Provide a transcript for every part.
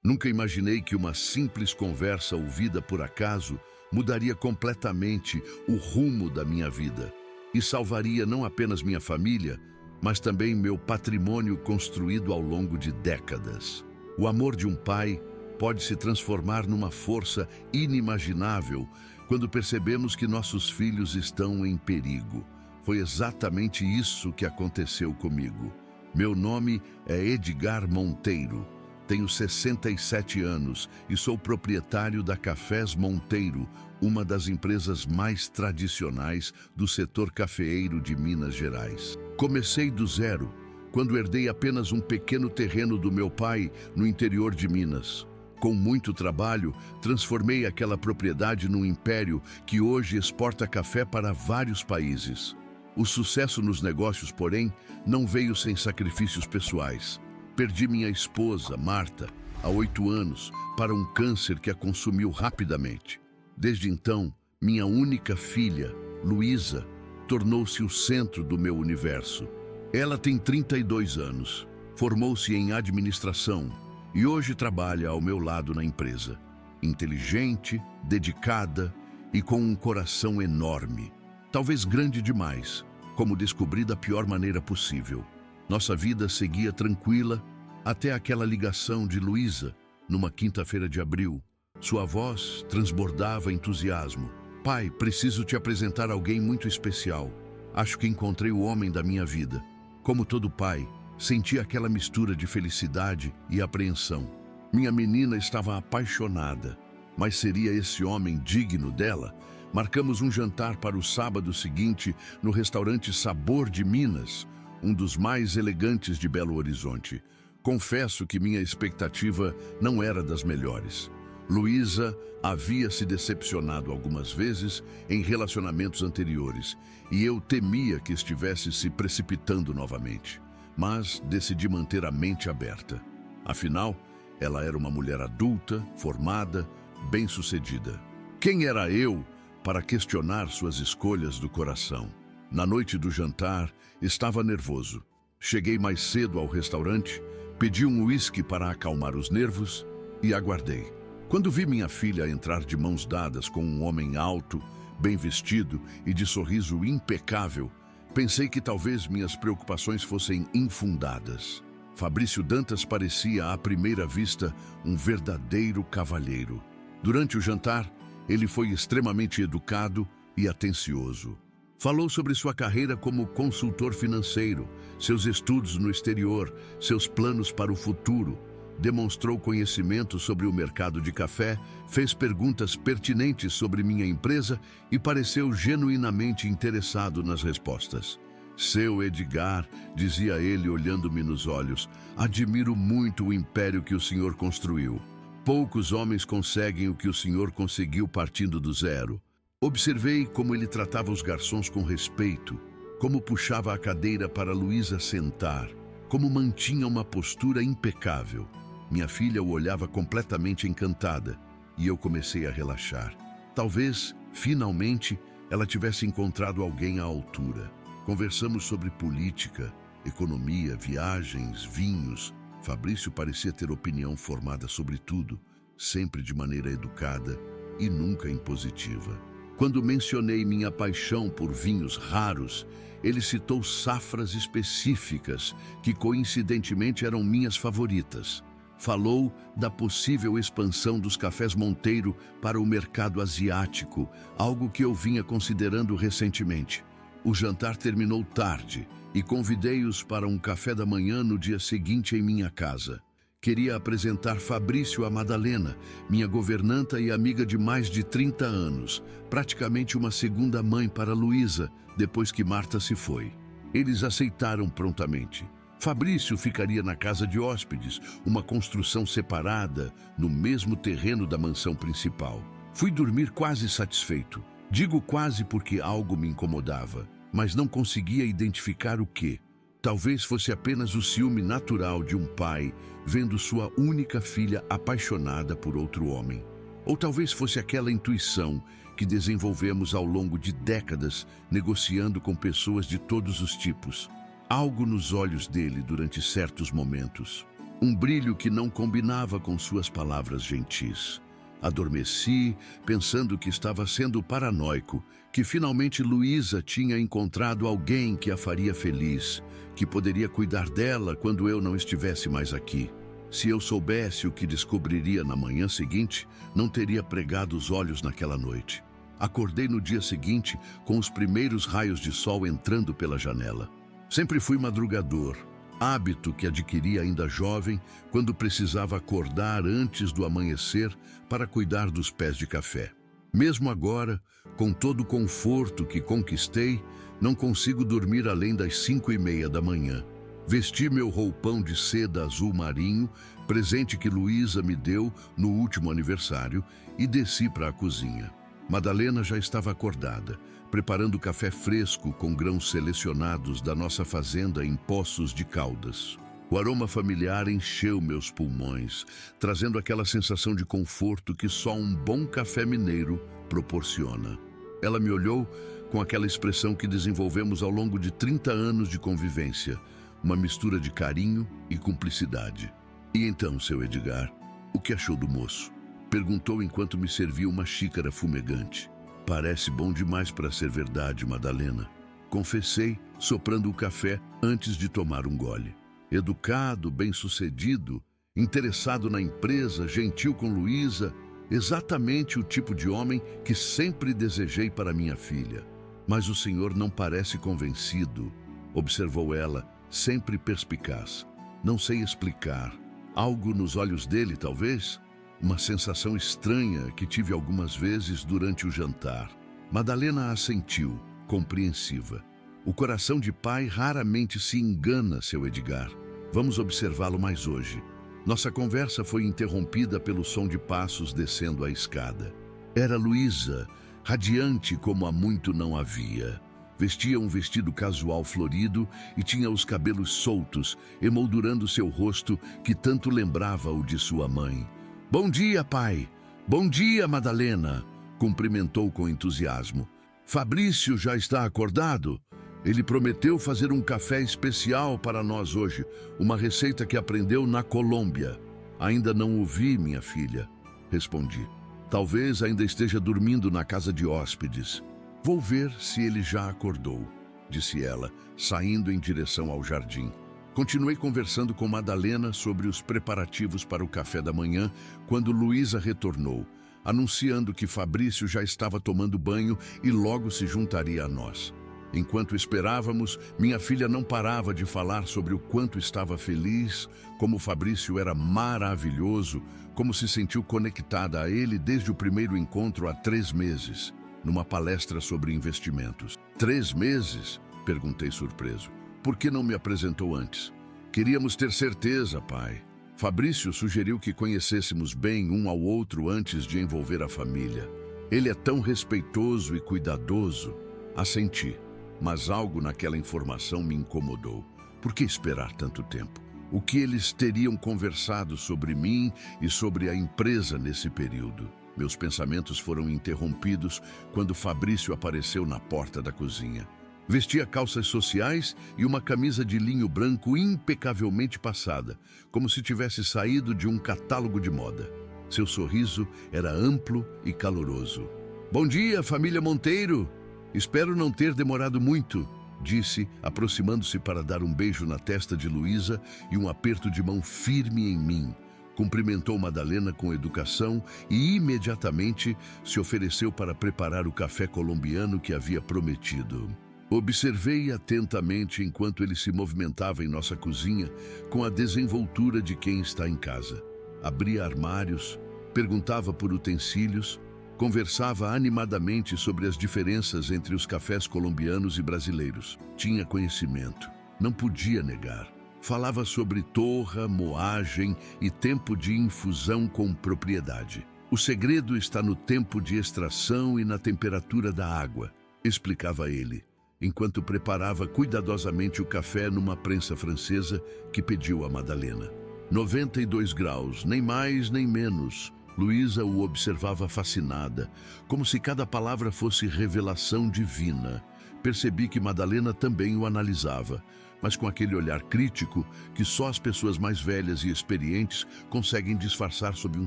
Nunca imaginei que uma simples conversa ouvida por acaso mudaria completamente o rumo da minha vida e salvaria não apenas minha família, mas também meu patrimônio construído ao longo de décadas. O amor de um pai pode se transformar numa força inimaginável quando percebemos que nossos filhos estão em perigo. Foi exatamente isso que aconteceu comigo. Meu nome é Edgar Monteiro. Tenho 67 anos e sou proprietário da Cafés Monteiro, uma das empresas mais tradicionais do setor cafeeiro de Minas Gerais. Comecei do zero, quando herdei apenas um pequeno terreno do meu pai no interior de Minas. Com muito trabalho, transformei aquela propriedade num império que hoje exporta café para vários países. O sucesso nos negócios, porém, não veio sem sacrifícios pessoais. Perdi minha esposa, Marta, há 8 anos, para um câncer que a consumiu rapidamente. Desde então, minha única filha, Luísa, tornou-se o centro do meu universo. Ela tem 32 anos, formou-se em administração e hoje trabalha ao meu lado na empresa. Inteligente, dedicada e com um coração enorme. Talvez grande demais, como descobri da pior maneira possível. Nossa vida seguia tranquila até aquela ligação de Luísa, numa quinta-feira de abril. Sua voz transbordava entusiasmo. Pai, preciso te apresentar alguém muito especial. Acho que encontrei o homem da minha vida. Como todo pai, senti aquela mistura de felicidade e apreensão. Minha menina estava apaixonada, mas seria esse homem digno dela? Marcamos um jantar para o sábado seguinte no restaurante Sabor de Minas, um dos mais elegantes de Belo Horizonte. Confesso que minha expectativa não era das melhores. Luísa havia se decepcionado algumas vezes em relacionamentos anteriores e eu temia que estivesse se precipitando novamente. Mas decidi manter a mente aberta. Afinal, ela era uma mulher adulta, formada, bem-sucedida. Quem era eu para questionar suas escolhas do coração? Na noite do jantar, estava nervoso. Cheguei mais cedo ao restaurante, pedi um uísque para acalmar os nervos e aguardei. Quando vi minha filha entrar de mãos dadas com um homem alto, bem vestido e de sorriso impecável, pensei que talvez minhas preocupações fossem infundadas. Fabrício Dantas parecia, à primeira vista, um verdadeiro cavalheiro. Durante o jantar, ele foi extremamente educado e atencioso. Falou sobre sua carreira como consultor financeiro, seus estudos no exterior, seus planos para o futuro. Demonstrou conhecimento sobre o mercado de café, fez perguntas pertinentes sobre minha empresa e pareceu genuinamente interessado nas respostas. Seu Edgar, dizia ele olhando-me nos olhos, admiro muito o império que o senhor construiu. Poucos homens conseguem o que o senhor conseguiu partindo do zero. Observei como ele tratava os garçons com respeito, como puxava a cadeira para Luísa sentar, como mantinha uma postura impecável. Minha filha o olhava completamente encantada e eu comecei a relaxar. Talvez, finalmente, ela tivesse encontrado alguém à altura. Conversamos sobre política, economia, viagens, vinhos. Fabrício parecia ter opinião formada sobre tudo, sempre de maneira educada e nunca impositiva. Quando mencionei minha paixão por vinhos raros, ele citou safras específicas que coincidentemente eram minhas favoritas. Falou da possível expansão dos cafés Monteiro para o mercado asiático, algo que eu vinha considerando recentemente. O jantar terminou tarde e convidei-os para um café da manhã no dia seguinte em minha casa. Queria apresentar Fabrício a Madalena, minha governanta e amiga de mais de 30 anos, praticamente uma segunda mãe para Luísa, depois que Marta se foi. Eles aceitaram prontamente. Fabrício ficaria na casa de hóspedes, uma construção separada, no mesmo terreno da mansão principal. Fui dormir quase satisfeito. Digo quase porque algo me incomodava, mas não conseguia identificar o que. Talvez fosse apenas o ciúme natural de um pai vendo sua única filha apaixonada por outro homem. Ou talvez fosse aquela intuição que desenvolvemos ao longo de décadas negociando com pessoas de todos os tipos. Algo nos olhos dele durante certos momentos. um brilho que não combinava com suas palavras gentis. Adormeci, pensando que estava sendo paranoico, que finalmente Luísa tinha encontrado alguém que a faria feliz, que poderia cuidar dela quando eu não estivesse mais aqui. Se eu soubesse o que descobriria na manhã seguinte, não teria pregado os olhos naquela noite. Acordei no dia seguinte com os primeiros raios de sol entrando pela janela. Sempre fui madrugador, hábito que adquiri ainda jovem, quando precisava acordar antes do amanhecer para cuidar dos pés de café. Mesmo agora, com todo o conforto que conquistei, não consigo dormir além das 5:30 da manhã. Vesti meu roupão de seda azul marinho, presente que Luísa me deu no último aniversário, e desci para a cozinha. Madalena já estava acordada, preparando café fresco com grãos selecionados da nossa fazenda em Poços de Caldas. O aroma familiar encheu meus pulmões, trazendo aquela sensação de conforto que só um bom café mineiro proporciona. Ela me olhou com aquela expressão que desenvolvemos ao longo de 30 anos de convivência, uma mistura de carinho e cumplicidade. "E então, seu Edgar, o que achou do moço?" Perguntou enquanto me servia uma xícara fumegante. "Parece bom demais para ser verdade, Madalena." Confessei, soprando o café antes de tomar um gole. Educado, bem-sucedido, interessado na empresa, gentil com Luísa, exatamente o tipo de homem que sempre desejei para minha filha. "Mas o senhor não parece convencido", observou ela, sempre perspicaz. "Não sei explicar. Algo nos olhos dele, talvez? Uma sensação estranha que tive algumas vezes durante o jantar." Madalena assentiu, compreensiva. "O coração de pai raramente se engana, seu Edgar. Vamos observá-lo mais hoje." Nossa conversa foi interrompida pelo som de passos descendo a escada. Era Luísa, radiante como há muito não havia. Vestia um vestido casual florido e tinha os cabelos soltos, emoldurando seu rosto que tanto lembrava o de sua mãe. "Bom dia, pai! Bom dia, Madalena!" cumprimentou com entusiasmo. "Fabrício já está acordado? Ele prometeu fazer um café especial para nós hoje, uma receita que aprendeu na Colômbia." "Ainda não o vi, minha filha", respondi. "Talvez ainda esteja dormindo na casa de hóspedes." "Vou ver se ele já acordou", disse ela, saindo em direção ao jardim. Continuei conversando com Madalena sobre os preparativos para o café da manhã quando Luísa retornou, anunciando que Fabrício já estava tomando banho e logo se juntaria a nós. Enquanto esperávamos, minha filha não parava de falar sobre o quanto estava feliz, como Fabrício era maravilhoso, como se sentiu conectada a ele desde o primeiro encontro há 3 meses. Numa palestra sobre investimentos. 3 meses? Perguntei surpreso. "Por que não me apresentou antes?" "Queríamos ter certeza, pai. Fabrício sugeriu que conhecêssemos bem um ao outro antes de envolver a família. Ele é tão respeitoso e cuidadoso." Assenti, mas algo naquela informação me incomodou. Por que esperar tanto tempo? O que eles teriam conversado sobre mim e sobre a empresa nesse período? Meus pensamentos foram interrompidos quando Fabrício apareceu na porta da cozinha. Vestia calças sociais e uma camisa de linho branco impecavelmente passada, como se tivesse saído de um catálogo de moda. Seu sorriso era amplo e caloroso. "Bom dia, família Monteiro! Espero não ter demorado muito", disse, aproximando-se para dar um beijo na testa de Luísa e um aperto de mão firme em mim. Cumprimentou Madalena com educação e imediatamente se ofereceu para preparar o café colombiano que havia prometido. Observei atentamente enquanto ele se movimentava em nossa cozinha com a desenvoltura de quem está em casa. Abria armários, perguntava por utensílios, conversava animadamente sobre as diferenças entre os cafés colombianos e brasileiros. Tinha conhecimento, não podia negar. Falava sobre torra, moagem e tempo de infusão com propriedade. "O segredo está no tempo de extração e na temperatura da água", explicava ele, enquanto preparava cuidadosamente o café numa prensa francesa que pediu a Madalena. 92 graus, nem mais nem menos. Luísa o observava fascinada, como se cada palavra fosse revelação divina. Percebi que Madalena também o analisava. mas com aquele olhar crítico que só as pessoas mais velhas e experientes conseguem disfarçar sob um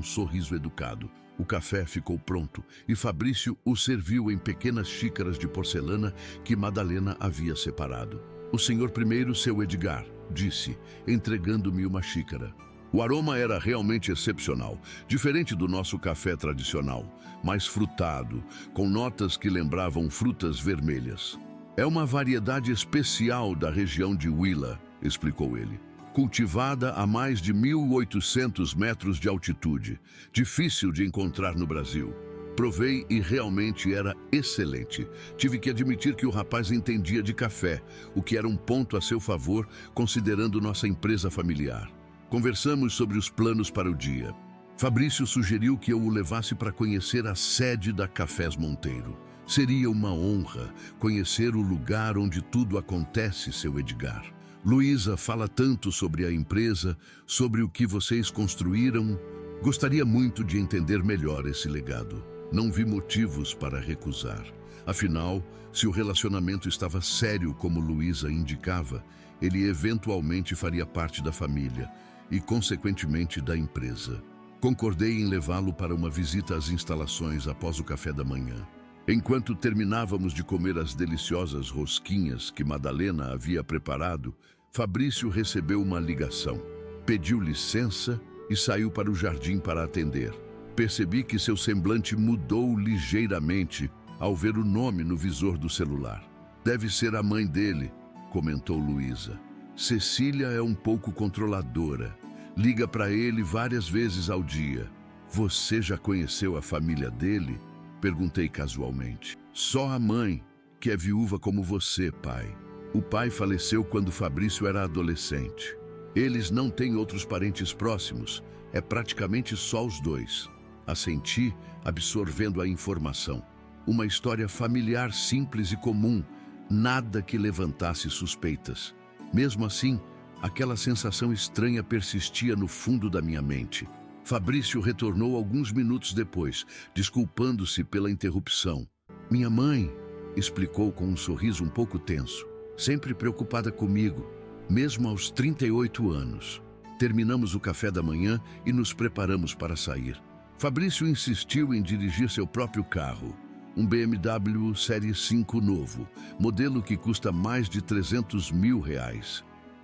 sorriso educado. O café ficou pronto e Fabrício o serviu em pequenas xícaras de porcelana que Madalena havia separado. "O senhor primeiro, seu Edgar", disse, entregando-me uma xícara. O aroma era realmente excepcional, diferente do nosso café tradicional, mais frutado, com notas que lembravam frutas vermelhas. "É uma variedade especial da região de Huila", explicou ele. "Cultivada a mais de 1.800 metros de altitude, difícil de encontrar no Brasil. Provei e realmente era excelente. Tive que admitir que o rapaz entendia de café, o que era um ponto a seu favor, considerando nossa empresa familiar. Conversamos sobre os planos para o dia. Fabrício sugeriu que eu o levasse para conhecer a sede da Cafés Monteiro. Seria uma honra conhecer o lugar onde tudo acontece, seu Edgar. Luísa fala tanto sobre a empresa, sobre o que vocês construíram. Gostaria muito de entender melhor esse legado. Não vi motivos para recusar. Afinal, se o relacionamento estava sério como Luísa indicava, ele eventualmente faria parte da família e, consequentemente, da empresa. Concordei em levá-lo para uma visita às instalações após o café da manhã. Enquanto terminávamos de comer as deliciosas rosquinhas que Madalena havia preparado, Fabrício recebeu uma ligação. Pediu licença e saiu para o jardim para atender. Percebi que seu semblante mudou ligeiramente ao ver o nome no visor do celular. "Deve ser a mãe dele", comentou Luísa. "Cecília é um pouco controladora. Liga para ele várias vezes ao dia." "Você já conheceu a família dele?" perguntei casualmente. "Só a mãe, que é viúva como você, pai. O pai faleceu quando Fabrício era adolescente. Eles não têm outros parentes próximos, é praticamente só os dois." Assenti, absorvendo a informação. Uma história familiar simples e comum, nada que levantasse suspeitas. Mesmo assim, aquela sensação estranha persistia no fundo da minha mente. Fabrício retornou alguns minutos depois, desculpando-se pela interrupção. "Minha mãe", explicou com um sorriso um pouco tenso, "sempre preocupada comigo, mesmo aos 38 anos. Terminamos o café da manhã e nos preparamos para sair. Fabrício insistiu em dirigir seu próprio carro, um BMW Série 5 novo, modelo que custa mais de R$300 mil.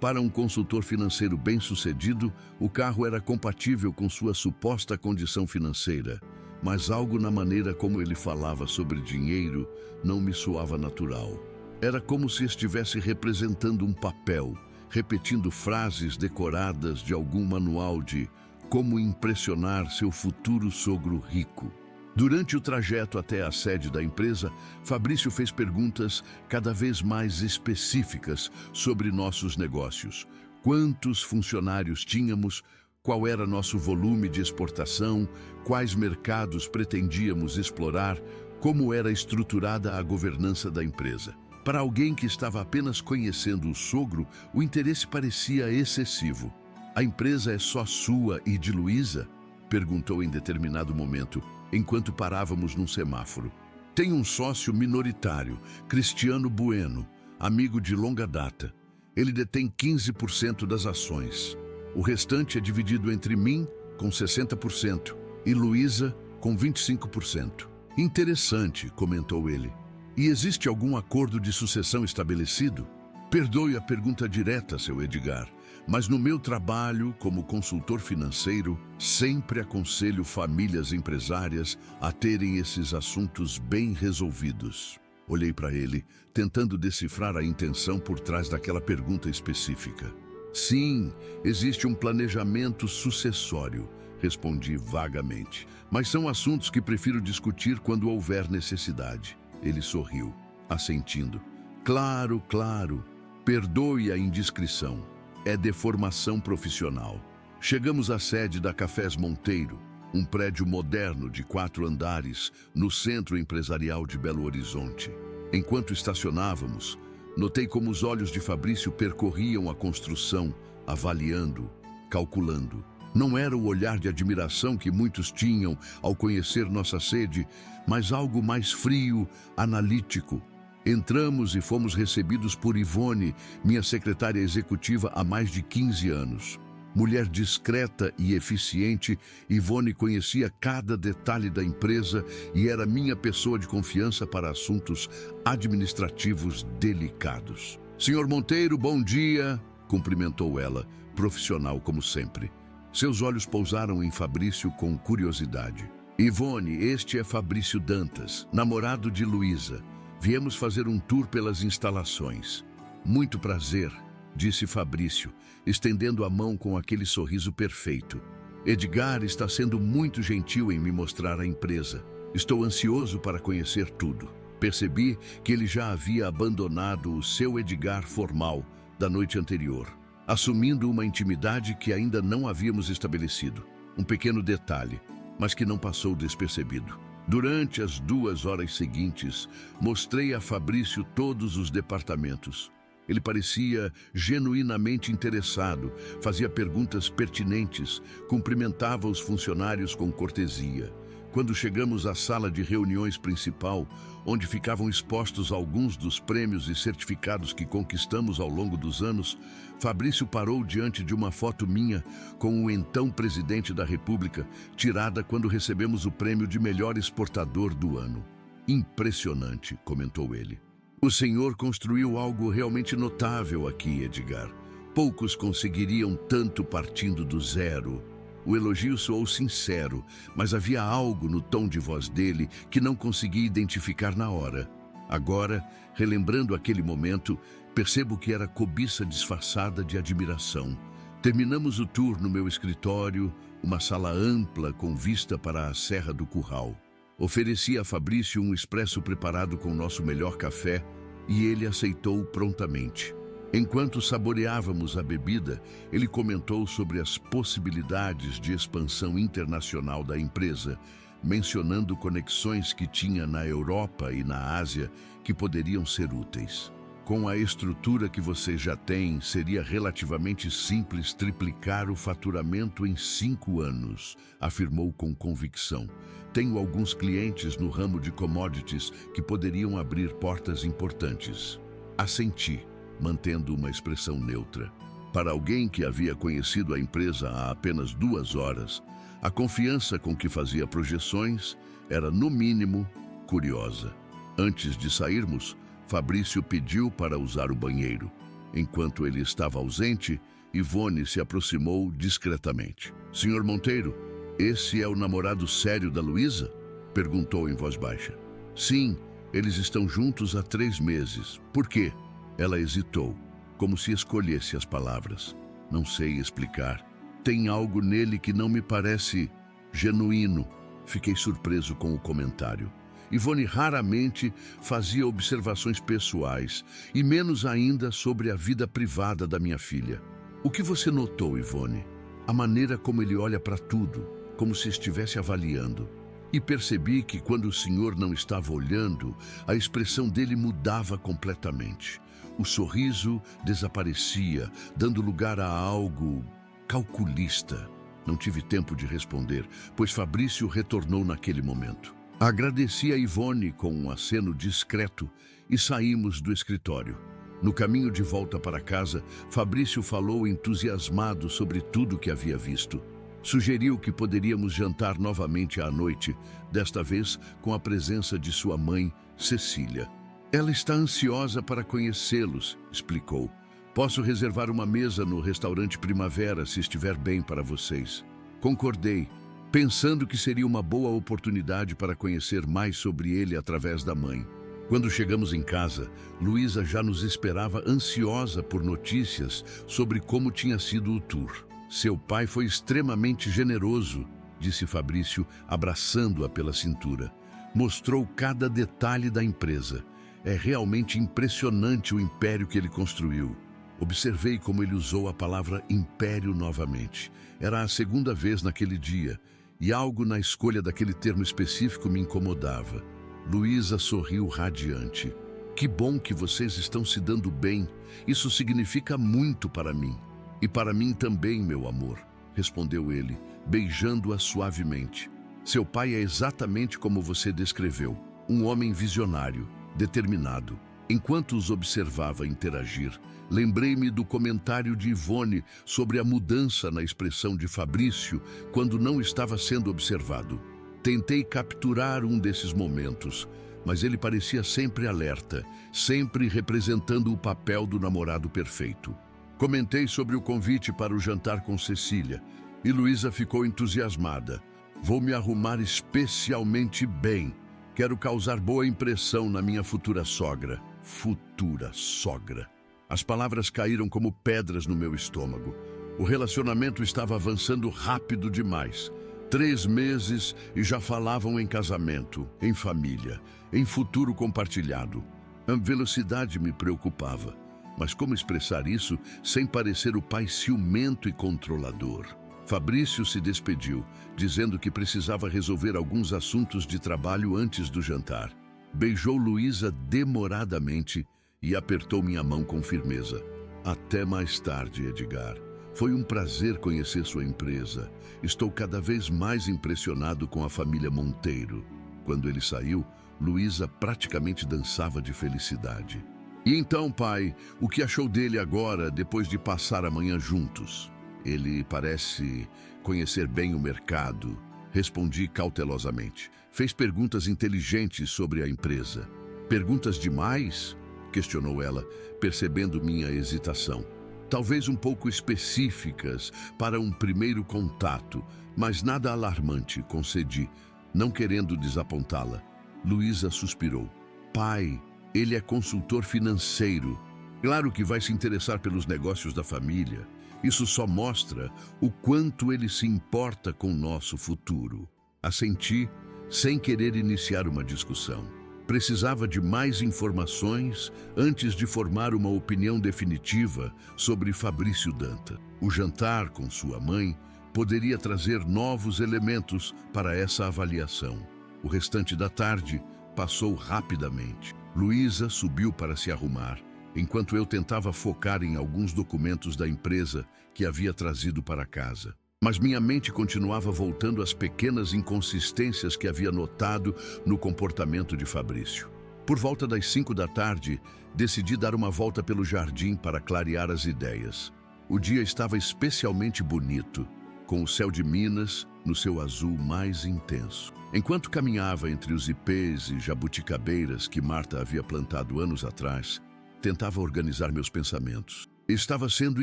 Para um consultor financeiro bem-sucedido, o carro era compatível com sua suposta condição financeira, mas algo na maneira como ele falava sobre dinheiro não me soava natural. Era como se estivesse representando um papel, repetindo frases decoradas de algum manual de como impressionar seu futuro sogro rico. Durante o trajeto até a sede da empresa, Fabrício fez perguntas cada vez mais específicas sobre nossos negócios. Quantos funcionários tínhamos, qual era nosso volume de exportação, quais mercados pretendíamos explorar, como era estruturada a governança da empresa. Para alguém que estava apenas conhecendo o sogro, o interesse parecia excessivo. "A empresa é só sua e de Luísa?" perguntou em determinado momento, enquanto parávamos num semáforo. "Tem um sócio minoritário, Cristiano Bueno, amigo de longa data. Ele detém 15% das ações. O restante é dividido entre mim, com 60%, e Luísa, com 25%. "Interessante", comentou ele. "E existe algum acordo de sucessão estabelecido?" "Perdoe a pergunta direta, seu Edgar, mas no meu trabalho como consultor financeiro, sempre aconselho famílias empresárias a terem esses assuntos bem resolvidos." Olhei para ele, tentando decifrar a intenção por trás daquela pergunta específica. "Sim, existe um planejamento sucessório", respondi vagamente. "Mas são assuntos que prefiro discutir quando houver necessidade." Ele sorriu, assentindo. Claro. Perdoe a indiscrição. É deformação profissional." Chegamos à sede da Cafés Monteiro, um prédio moderno de 4 andares no centro empresarial de Belo Horizonte. Enquanto estacionávamos, notei como os olhos de Fabrício percorriam a construção, avaliando, calculando. Não era o olhar de admiração que muitos tinham ao conhecer nossa sede, mas algo mais frio, analítico. Entramos e fomos recebidos por Ivone, minha secretária executiva há mais de 15 anos. Mulher discreta e eficiente, Ivone conhecia cada detalhe da empresa e era minha pessoa de confiança para assuntos administrativos delicados. Senhor Monteiro, bom dia, cumprimentou ela, profissional como sempre. Seus olhos pousaram em Fabrício com curiosidade. Ivone, este é Fabrício Dantas, namorado de Luísa. Viemos fazer um tour pelas instalações. Muito prazer, disse Fabrício, estendendo a mão com aquele sorriso perfeito. Edgar está sendo muito gentil em me mostrar a empresa. Estou ansioso para conhecer tudo. Percebi que ele já havia abandonado o seu Edgar formal da noite anterior, assumindo uma intimidade que ainda não havíamos estabelecido. Um pequeno detalhe, mas que não passou despercebido. Durante as 2 horas seguintes, mostrei a Fabrício todos os departamentos. Ele parecia genuinamente interessado, fazia perguntas pertinentes, cumprimentava os funcionários com cortesia. Quando chegamos à sala de reuniões principal, onde ficavam expostos alguns dos prêmios e certificados que conquistamos ao longo dos anos, Fabrício parou diante de uma foto minha com o então presidente da República, tirada quando recebemos o prêmio de melhor exportador do ano. Impressionante, comentou ele. O senhor construiu algo realmente notável aqui, Edgar. Poucos conseguiriam tanto partindo do zero. O elogio soou sincero, mas havia algo no tom de voz dele que não consegui identificar na hora. Agora, relembrando aquele momento, percebo que era cobiça disfarçada de admiração. Terminamos o tour no meu escritório, uma sala ampla com vista para a Serra do Curral. Ofereci a Fabrício um expresso preparado com nosso melhor café e ele aceitou prontamente. Enquanto saboreávamos a bebida, ele comentou sobre as possibilidades de expansão internacional da empresa, mencionando conexões que tinha na Europa e na Ásia que poderiam ser úteis. Com a estrutura que você já tem, seria relativamente simples triplicar o faturamento em 5 anos, afirmou com convicção. Tenho alguns clientes no ramo de commodities que poderiam abrir portas importantes. Assenti, mantendo uma expressão neutra. Para alguém que havia conhecido a empresa há apenas 2 horas, a confiança com que fazia projeções era, no mínimo, curiosa. Antes de sairmos, Fabrício pediu para usar o banheiro. Enquanto ele estava ausente, Ivone se aproximou discretamente. Senhor Monteiro, esse é o namorado sério da Luísa? Perguntou em voz baixa. Sim, eles estão juntos há 3 meses. Por quê? Ela hesitou, como se escolhesse as palavras. Não sei explicar. Tem algo nele que não me parece genuíno. Fiquei surpreso com o comentário. Ivone raramente fazia observações pessoais, e menos ainda sobre a vida privada da minha filha. O que você notou, Ivone? A maneira como ele olha para tudo, como se estivesse avaliando. E percebi que quando o senhor não estava olhando, a expressão dele mudava completamente. O sorriso desaparecia, dando lugar a algo calculista. Não tive tempo de responder, pois Fabrício retornou naquele momento. Agradeci a Ivone com um aceno discreto e saímos do escritório. No caminho de volta para casa, Fabrício falou entusiasmado sobre tudo que havia visto. Sugeriu que poderíamos jantar novamente à noite, desta vez com a presença de sua mãe, Cecília. Ela está ansiosa para conhecê-los, explicou. Posso reservar uma mesa no restaurante Primavera se estiver bem para vocês. Concordei, pensando que seria uma boa oportunidade para conhecer mais sobre ele através da mãe. Quando chegamos em casa, Luísa já nos esperava ansiosa por notícias sobre como tinha sido o tour. Seu pai foi extremamente generoso, disse Fabrício, abraçando-a pela cintura. Mostrou cada detalhe da empresa. É realmente impressionante o império que ele construiu. Observei como ele usou a palavra império novamente. Era a 2ª vez naquele dia, e algo na escolha daquele termo específico me incomodava. Luísa sorriu radiante. Que bom que vocês estão se dando bem. Isso significa muito para mim. E para mim também, meu amor, respondeu ele, beijando-a suavemente. Seu pai é exatamente como você descreveu. Um homem visionário, determinado. Enquanto os observava interagir, lembrei-me do comentário de Ivone sobre a mudança na expressão de Fabrício quando não estava sendo observado. Tentei capturar um desses momentos, mas ele parecia sempre alerta, sempre representando o papel do namorado perfeito. Comentei sobre o convite para o jantar com Cecília e Luísa ficou entusiasmada. Vou me arrumar especialmente bem. Quero causar boa impressão na minha futura sogra. Futura sogra. As palavras caíram como pedras no meu estômago. O relacionamento estava avançando rápido demais. 3 meses e já falavam em casamento, em família, em futuro compartilhado. A velocidade me preocupava. Mas como expressar isso sem parecer o pai ciumento e controlador? Fabrício se despediu, dizendo que precisava resolver alguns assuntos de trabalho antes do jantar. Beijou Luísa demoradamente e apertou minha mão com firmeza. Até mais tarde, Edgar. Foi um prazer conhecer sua empresa. Estou cada vez mais impressionado com a família Monteiro. Quando ele saiu, Luísa praticamente dançava de felicidade. E então, pai, o que achou dele agora, depois de passar a manhã juntos? Ele parece conhecer bem o mercado. Respondi cautelosamente. Fez perguntas inteligentes sobre a empresa. Perguntas demais? Questionou ela, percebendo minha hesitação. Talvez um pouco específicas para um primeiro contato, mas nada alarmante, concedi, não querendo desapontá-la. Luísa suspirou. Pai, ele é consultor financeiro. Claro que vai se interessar pelos negócios da família. Isso só mostra o quanto ele se importa com o nosso futuro. Assenti, sem querer iniciar uma discussão. Precisava de mais informações antes de formar uma opinião definitiva sobre Fabrício Danta. O jantar com sua mãe poderia trazer novos elementos para essa avaliação. O restante da tarde passou rapidamente. Luísa subiu para se arrumar, enquanto eu tentava focar em alguns documentos da empresa que havia trazido para casa. Mas minha mente continuava voltando às pequenas inconsistências que havia notado no comportamento de Fabrício. Por volta das 5 da tarde, decidi dar uma volta pelo jardim para clarear as ideias. O dia estava especialmente bonito, com o céu de Minas no seu azul mais intenso. Enquanto caminhava entre os ipês e jabuticabeiras que Marta havia plantado anos atrás, tentava organizar meus pensamentos. Estava sendo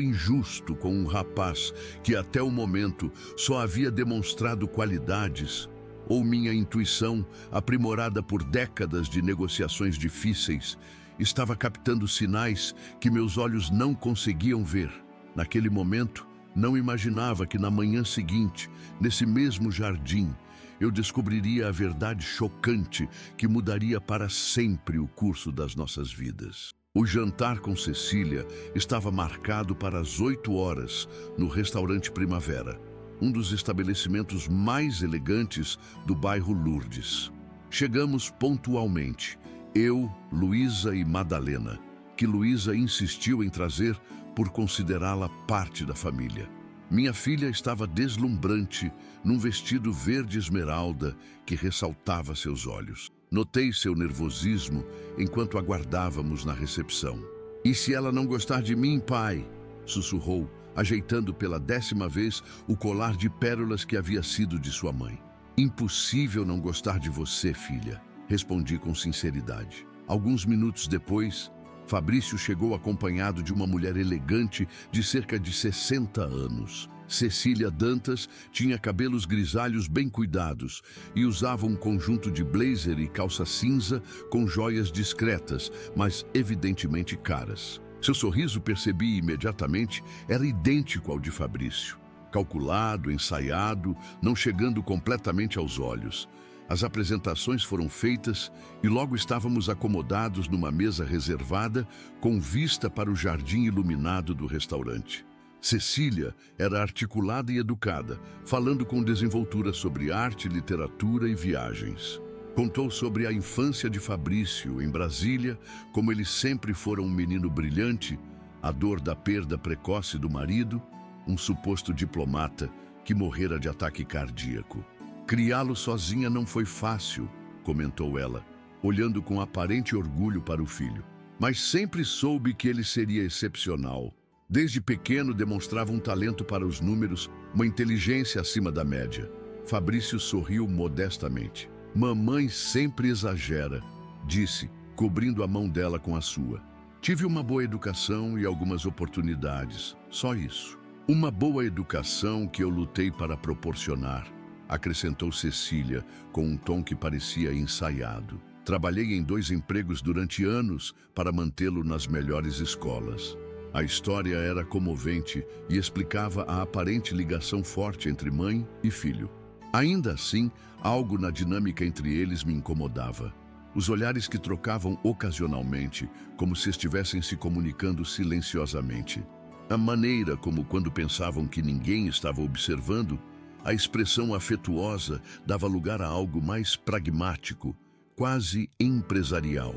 injusto com um rapaz que até o momento só havia demonstrado qualidades, ou minha intuição, aprimorada por décadas de negociações difíceis, estava captando sinais que meus olhos não conseguiam ver. Naquele momento, não imaginava que na manhã seguinte, nesse mesmo jardim, eu descobriria a verdade chocante que mudaria para sempre o curso das nossas vidas. O jantar com Cecília estava marcado para as 8 horas no restaurante Primavera, um dos estabelecimentos mais elegantes do bairro Lourdes. Chegamos pontualmente, eu, Luísa e Madalena, que Luísa insistiu em trazer por considerá-la parte da família. Minha filha estava deslumbrante num vestido verde esmeralda que ressaltava seus olhos. Notei seu nervosismo enquanto aguardávamos na recepção. E se ela não gostar de mim, pai? Sussurrou, ajeitando pela 10ª vez o colar de pérolas que havia sido de sua mãe. Impossível não gostar de você, filha, respondi com sinceridade. Alguns minutos depois, Fabrício chegou acompanhado de uma mulher elegante de cerca de 60 anos. Cecília Dantas tinha cabelos grisalhos bem cuidados e usava um conjunto de blazer e calça cinza com joias discretas, mas evidentemente caras. Seu sorriso, percebi imediatamente, era idêntico ao de Fabrício. Calculado, ensaiado, não chegando completamente aos olhos. As apresentações foram feitas e logo estávamos acomodados numa mesa reservada com vista para o jardim iluminado do restaurante. Cecília era articulada e educada, falando com desenvoltura sobre arte, literatura e viagens. Contou sobre a infância de Fabrício em Brasília, como ele sempre fora um menino brilhante, a dor da perda precoce do marido, um suposto diplomata que morrera de ataque cardíaco. Criá-lo sozinha não foi fácil, comentou ela, olhando com aparente orgulho para o filho. mas sempre soube que ele seria excepcional. Desde pequeno demonstrava um talento para os números, uma inteligência acima da média. Fabrício sorriu modestamente. Mamãe sempre exagera, disse, cobrindo a mão dela com a sua. Tive uma boa educação e algumas oportunidades, só isso. Uma boa educação que eu lutei para proporcionar, acrescentou Cecília, com um tom que parecia ensaiado. Trabalhei em 2 empregos durante anos para mantê-lo nas melhores escolas. A história era comovente e explicava a aparente ligação forte entre mãe e filho. Ainda assim, algo na dinâmica entre eles me incomodava. Os olhares que trocavam ocasionalmente, como se estivessem se comunicando silenciosamente. A maneira como, quando pensavam que ninguém estava observando, a expressão afetuosa dava lugar a algo mais pragmático, quase empresarial.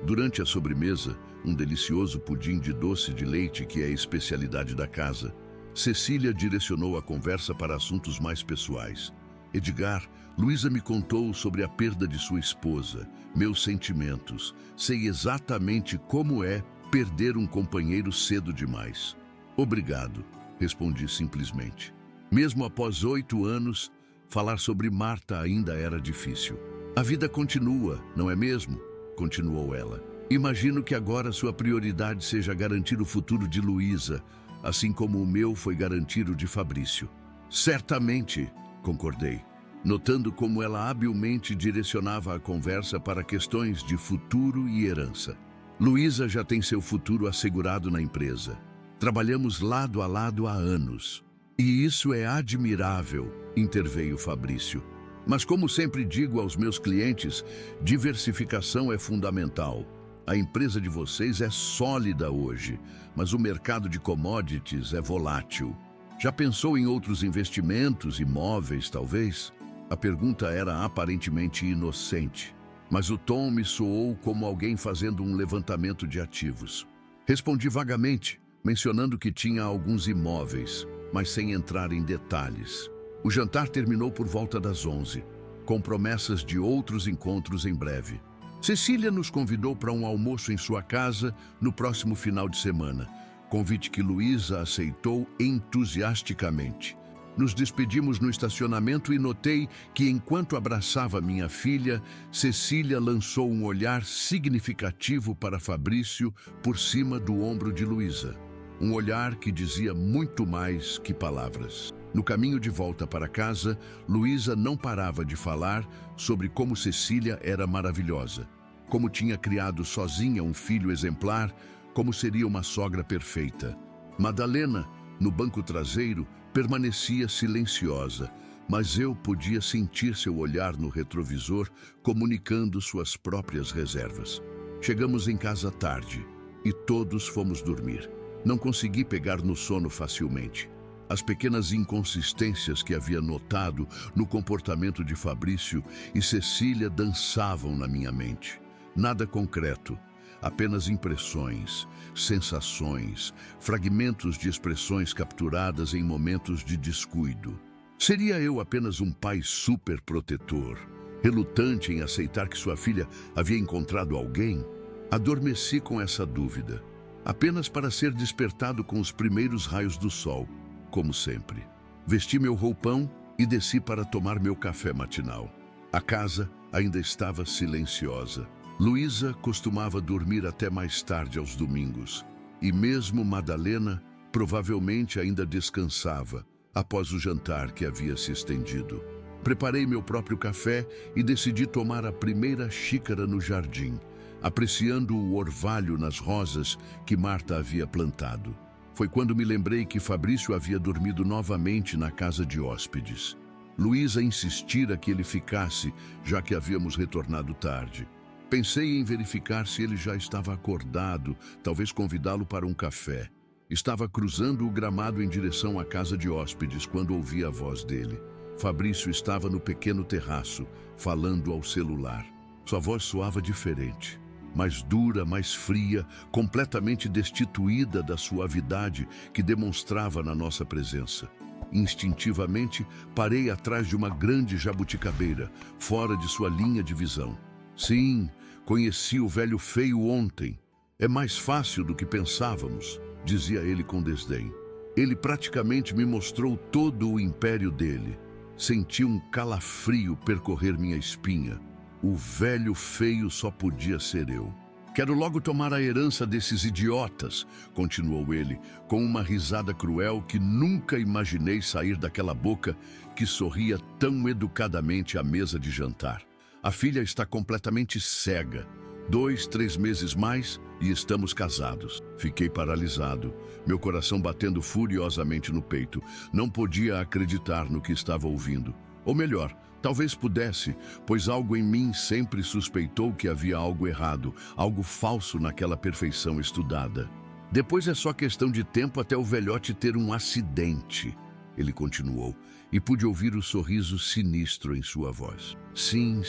Durante a sobremesa, um delicioso pudim de doce de leite que é a especialidade da casa, Cecília direcionou a conversa para assuntos mais pessoais. Edgar, Luísa me contou sobre a perda de sua esposa, meus sentimentos. Sei exatamente como é perder um companheiro cedo demais. Obrigado, respondi simplesmente. Mesmo após 8 anos, falar sobre Marta ainda era difícil. A vida continua, não é mesmo? Continuou ela. Imagino que agora sua prioridade seja garantir o futuro de Luísa, assim como o meu foi garantir o de Fabrício. Certamente, concordei, notando como ela habilmente direcionava a conversa para questões de futuro e herança. Luísa já tem seu futuro assegurado na empresa. Trabalhamos lado a lado há anos. E isso é admirável, interveio Fabrício. Mas como sempre digo aos meus clientes, diversificação é fundamental. A empresa de vocês é sólida hoje, mas o mercado de commodities é volátil. Já pensou em outros investimentos, imóveis, talvez? A pergunta era aparentemente inocente, mas o tom me soou como alguém fazendo um levantamento de ativos. Respondi vagamente, mencionando que tinha alguns imóveis, mas sem entrar em detalhes. O jantar terminou por volta das 11, com promessas de outros encontros em breve. Cecília nos convidou para um almoço em sua casa no próximo final de semana, convite que Luísa aceitou entusiasticamente. Nos despedimos no estacionamento e notei que, enquanto abraçava minha filha, Cecília lançou um olhar significativo para Fabrício por cima do ombro de Luísa. Um olhar que dizia muito mais que palavras. No caminho de volta para casa, Luísa não parava de falar sobre como Cecília era maravilhosa, como tinha criado sozinha um filho exemplar, como seria uma sogra perfeita. Madalena, no banco traseiro, permanecia silenciosa, mas eu podia sentir seu olhar no retrovisor, comunicando suas próprias reservas. Chegamos em casa tarde e todos fomos dormir. Não consegui pegar no sono facilmente. As pequenas inconsistências que havia notado no comportamento de Fabrício e Cecília dançavam na minha mente. Nada concreto, apenas impressões, sensações, fragmentos de expressões capturadas em momentos de descuido. Seria eu apenas um pai superprotetor, relutante em aceitar que sua filha havia encontrado alguém? Adormeci com essa dúvida, apenas para ser despertado com os primeiros raios do sol, como sempre. Vesti meu roupão e desci para tomar meu café matinal. A casa ainda estava silenciosa. Luísa costumava dormir até mais tarde aos domingos, e mesmo Madalena provavelmente ainda descansava após o jantar que havia se estendido. Preparei meu próprio café e decidi tomar a primeira xícara no jardim, apreciando o orvalho nas rosas que Marta havia plantado. Foi quando me lembrei que Fabrício havia dormido novamente na casa de hóspedes. Luísa insistira que ele ficasse, já que havíamos retornado tarde. Pensei em verificar se ele já estava acordado, talvez convidá-lo para um café. Estava cruzando o gramado em direção à casa de hóspedes quando ouvi a voz dele. Fabrício estava no pequeno terraço, falando ao celular. Sua voz soava diferente, mais dura, mais fria, completamente destituída da suavidade que demonstrava na nossa presença. Instintivamente, parei atrás de uma grande jabuticabeira, fora de sua linha de visão. Sim, conheci o velho feio ontem. É mais fácil do que pensávamos, dizia ele com desdém. Ele praticamente me mostrou todo o império dele. Senti um calafrio percorrer minha espinha. O velho feio só podia ser eu. Quero logo tomar a herança desses idiotas, continuou ele, com uma risada cruel que nunca imaginei sair daquela boca que sorria tão educadamente à mesa de jantar. A filha está completamente cega. 2, 3 meses mais e estamos casados. Fiquei paralisado, meu coração batendo furiosamente no peito. Não podia acreditar no que estava ouvindo. Ou melhor, talvez pudesse, pois algo em mim sempre suspeitou que havia algo errado, algo falso naquela perfeição estudada. Depois é só questão de tempo até o velhote ter um acidente, ele continuou, e pude ouvir o sorriso sinistro em sua voz. Sim,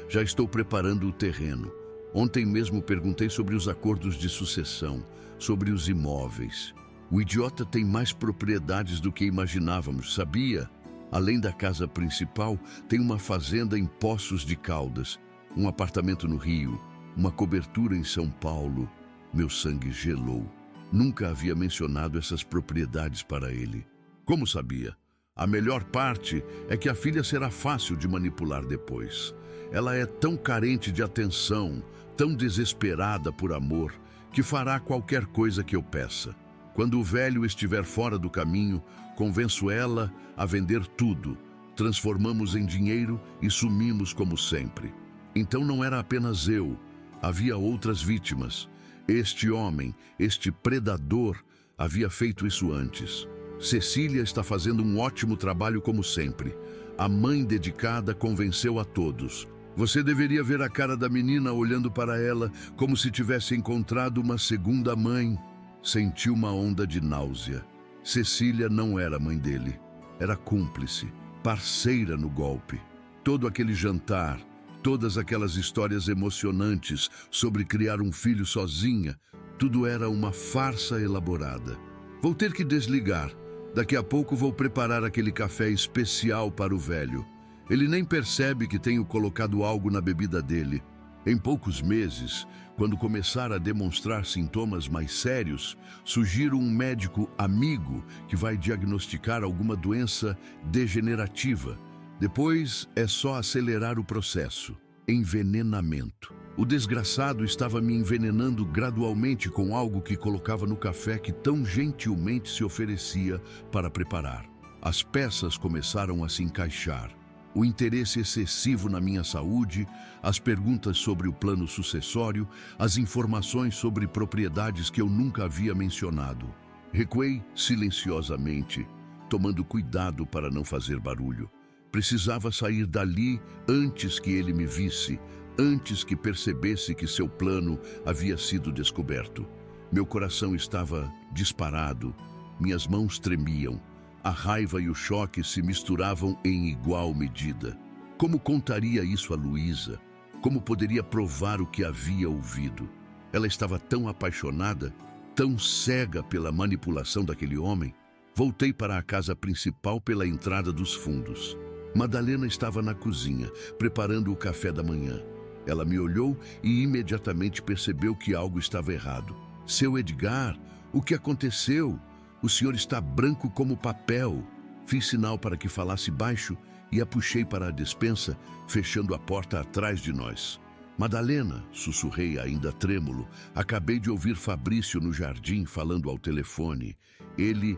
já estou preparando o terreno. Ontem mesmo perguntei sobre os acordos de sucessão, sobre os imóveis. O idiota tem mais propriedades do que imaginávamos, sabia? Além da casa principal, tem uma fazenda em Poços de Caldas, um apartamento no Rio, uma cobertura em São Paulo. Meu sangue gelou. Nunca havia mencionado essas propriedades para ele. Como sabia? A melhor parte é que a filha será fácil de manipular depois. Ela é tão carente de atenção, tão desesperada por amor, que fará qualquer coisa que eu peça. Quando o velho estiver fora do caminho, convenço ela a vender tudo, transformamos em dinheiro e sumimos como sempre. Então não era apenas eu, havia outras vítimas. Este homem, este predador, havia feito isso antes. Cecília está fazendo um ótimo trabalho como sempre. A mãe dedicada convenceu a todos. Você deveria ver a cara da menina olhando para ela como se tivesse encontrado uma segunda mãe. Senti uma onda de náusea. Cecília não era mãe dele. Era cúmplice, parceira no golpe. Todo aquele jantar, todas aquelas histórias emocionantes sobre criar um filho sozinha, tudo era uma farsa elaborada. Vou ter que desligar. Daqui a pouco vou preparar aquele café especial para o velho. Ele nem percebe que tenho colocado algo na bebida dele. Em poucos meses, quando começar a demonstrar sintomas mais sérios, sugiro um médico amigo que vai diagnosticar alguma doença degenerativa. Depois é só acelerar o processo. Envenenamento. O desgraçado estava me envenenando gradualmente com algo que colocava no café que tão gentilmente se oferecia para preparar. As peças começaram a se encaixar. O interesse excessivo na minha saúde, as perguntas sobre o plano sucessório, as informações sobre propriedades que eu nunca havia mencionado. Recuei silenciosamente, tomando cuidado para não fazer barulho. Precisava sair dali antes que ele me visse, antes que percebesse que seu plano havia sido descoberto. Meu coração estava disparado, minhas mãos tremiam. A raiva e o choque se misturavam em igual medida. Como contaria isso a Luísa? Como poderia provar o que havia ouvido? Ela estava tão apaixonada, tão cega pela manipulação daquele homem. Voltei para a casa principal pela entrada dos fundos. Madalena estava na cozinha, preparando o café da manhã. Ela me olhou e imediatamente percebeu que algo estava errado. Seu Edgar, o que aconteceu? O senhor está branco como papel. Fiz sinal para que falasse baixo e a puxei para a despensa, fechando a porta atrás de nós. Madalena, sussurrei ainda trêmulo, acabei de ouvir Fabrício no jardim falando ao telefone. Ele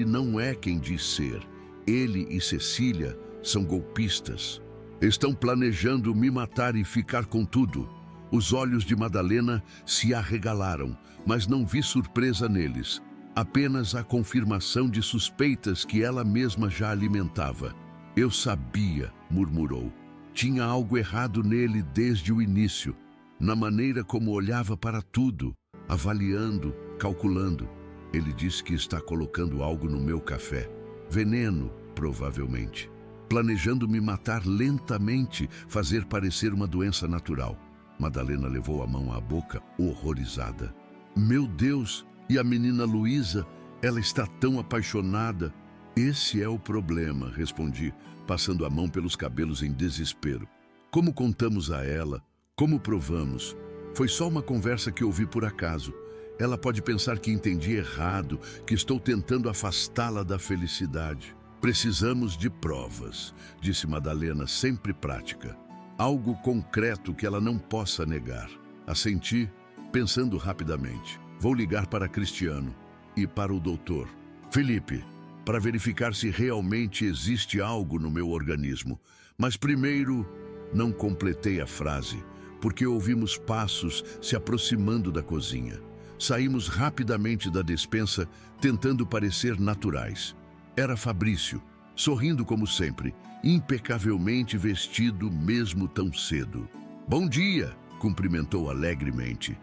não é quem diz ser. Ele e Cecília são golpistas. Estão planejando me matar e ficar com tudo. Os olhos de Madalena se arregalaram, mas não vi surpresa neles. Apenas a confirmação de suspeitas que ela mesma já alimentava. Eu sabia, murmurou. Tinha algo errado nele desde o início, na maneira como olhava para tudo, avaliando, calculando. Ele disse que está colocando algo no meu café. Veneno, provavelmente. Planejando me matar lentamente, fazer parecer uma doença natural. Madalena levou a mão à boca, horrorizada. Meu Deus! E a menina Luísa, ela está tão apaixonada. Esse é o problema, respondi, passando a mão pelos cabelos em desespero. Como contamos a ela? Como provamos? Foi só uma conversa que ouvi por acaso. Ela pode pensar que entendi errado, que estou tentando afastá-la da felicidade. Precisamos de provas, disse Madalena, sempre prática. Algo concreto que ela não possa negar. Assenti, pensando rapidamente. Vou ligar para Cristiano e para o doutor Felipe, para verificar se realmente existe algo no meu organismo. Mas primeiro, não completei a frase, porque ouvimos passos se aproximando da cozinha. Saímos rapidamente da despensa, tentando parecer naturais. Era Fabrício, sorrindo como sempre, impecavelmente vestido mesmo tão cedo. Bom dia, cumprimentou alegremente.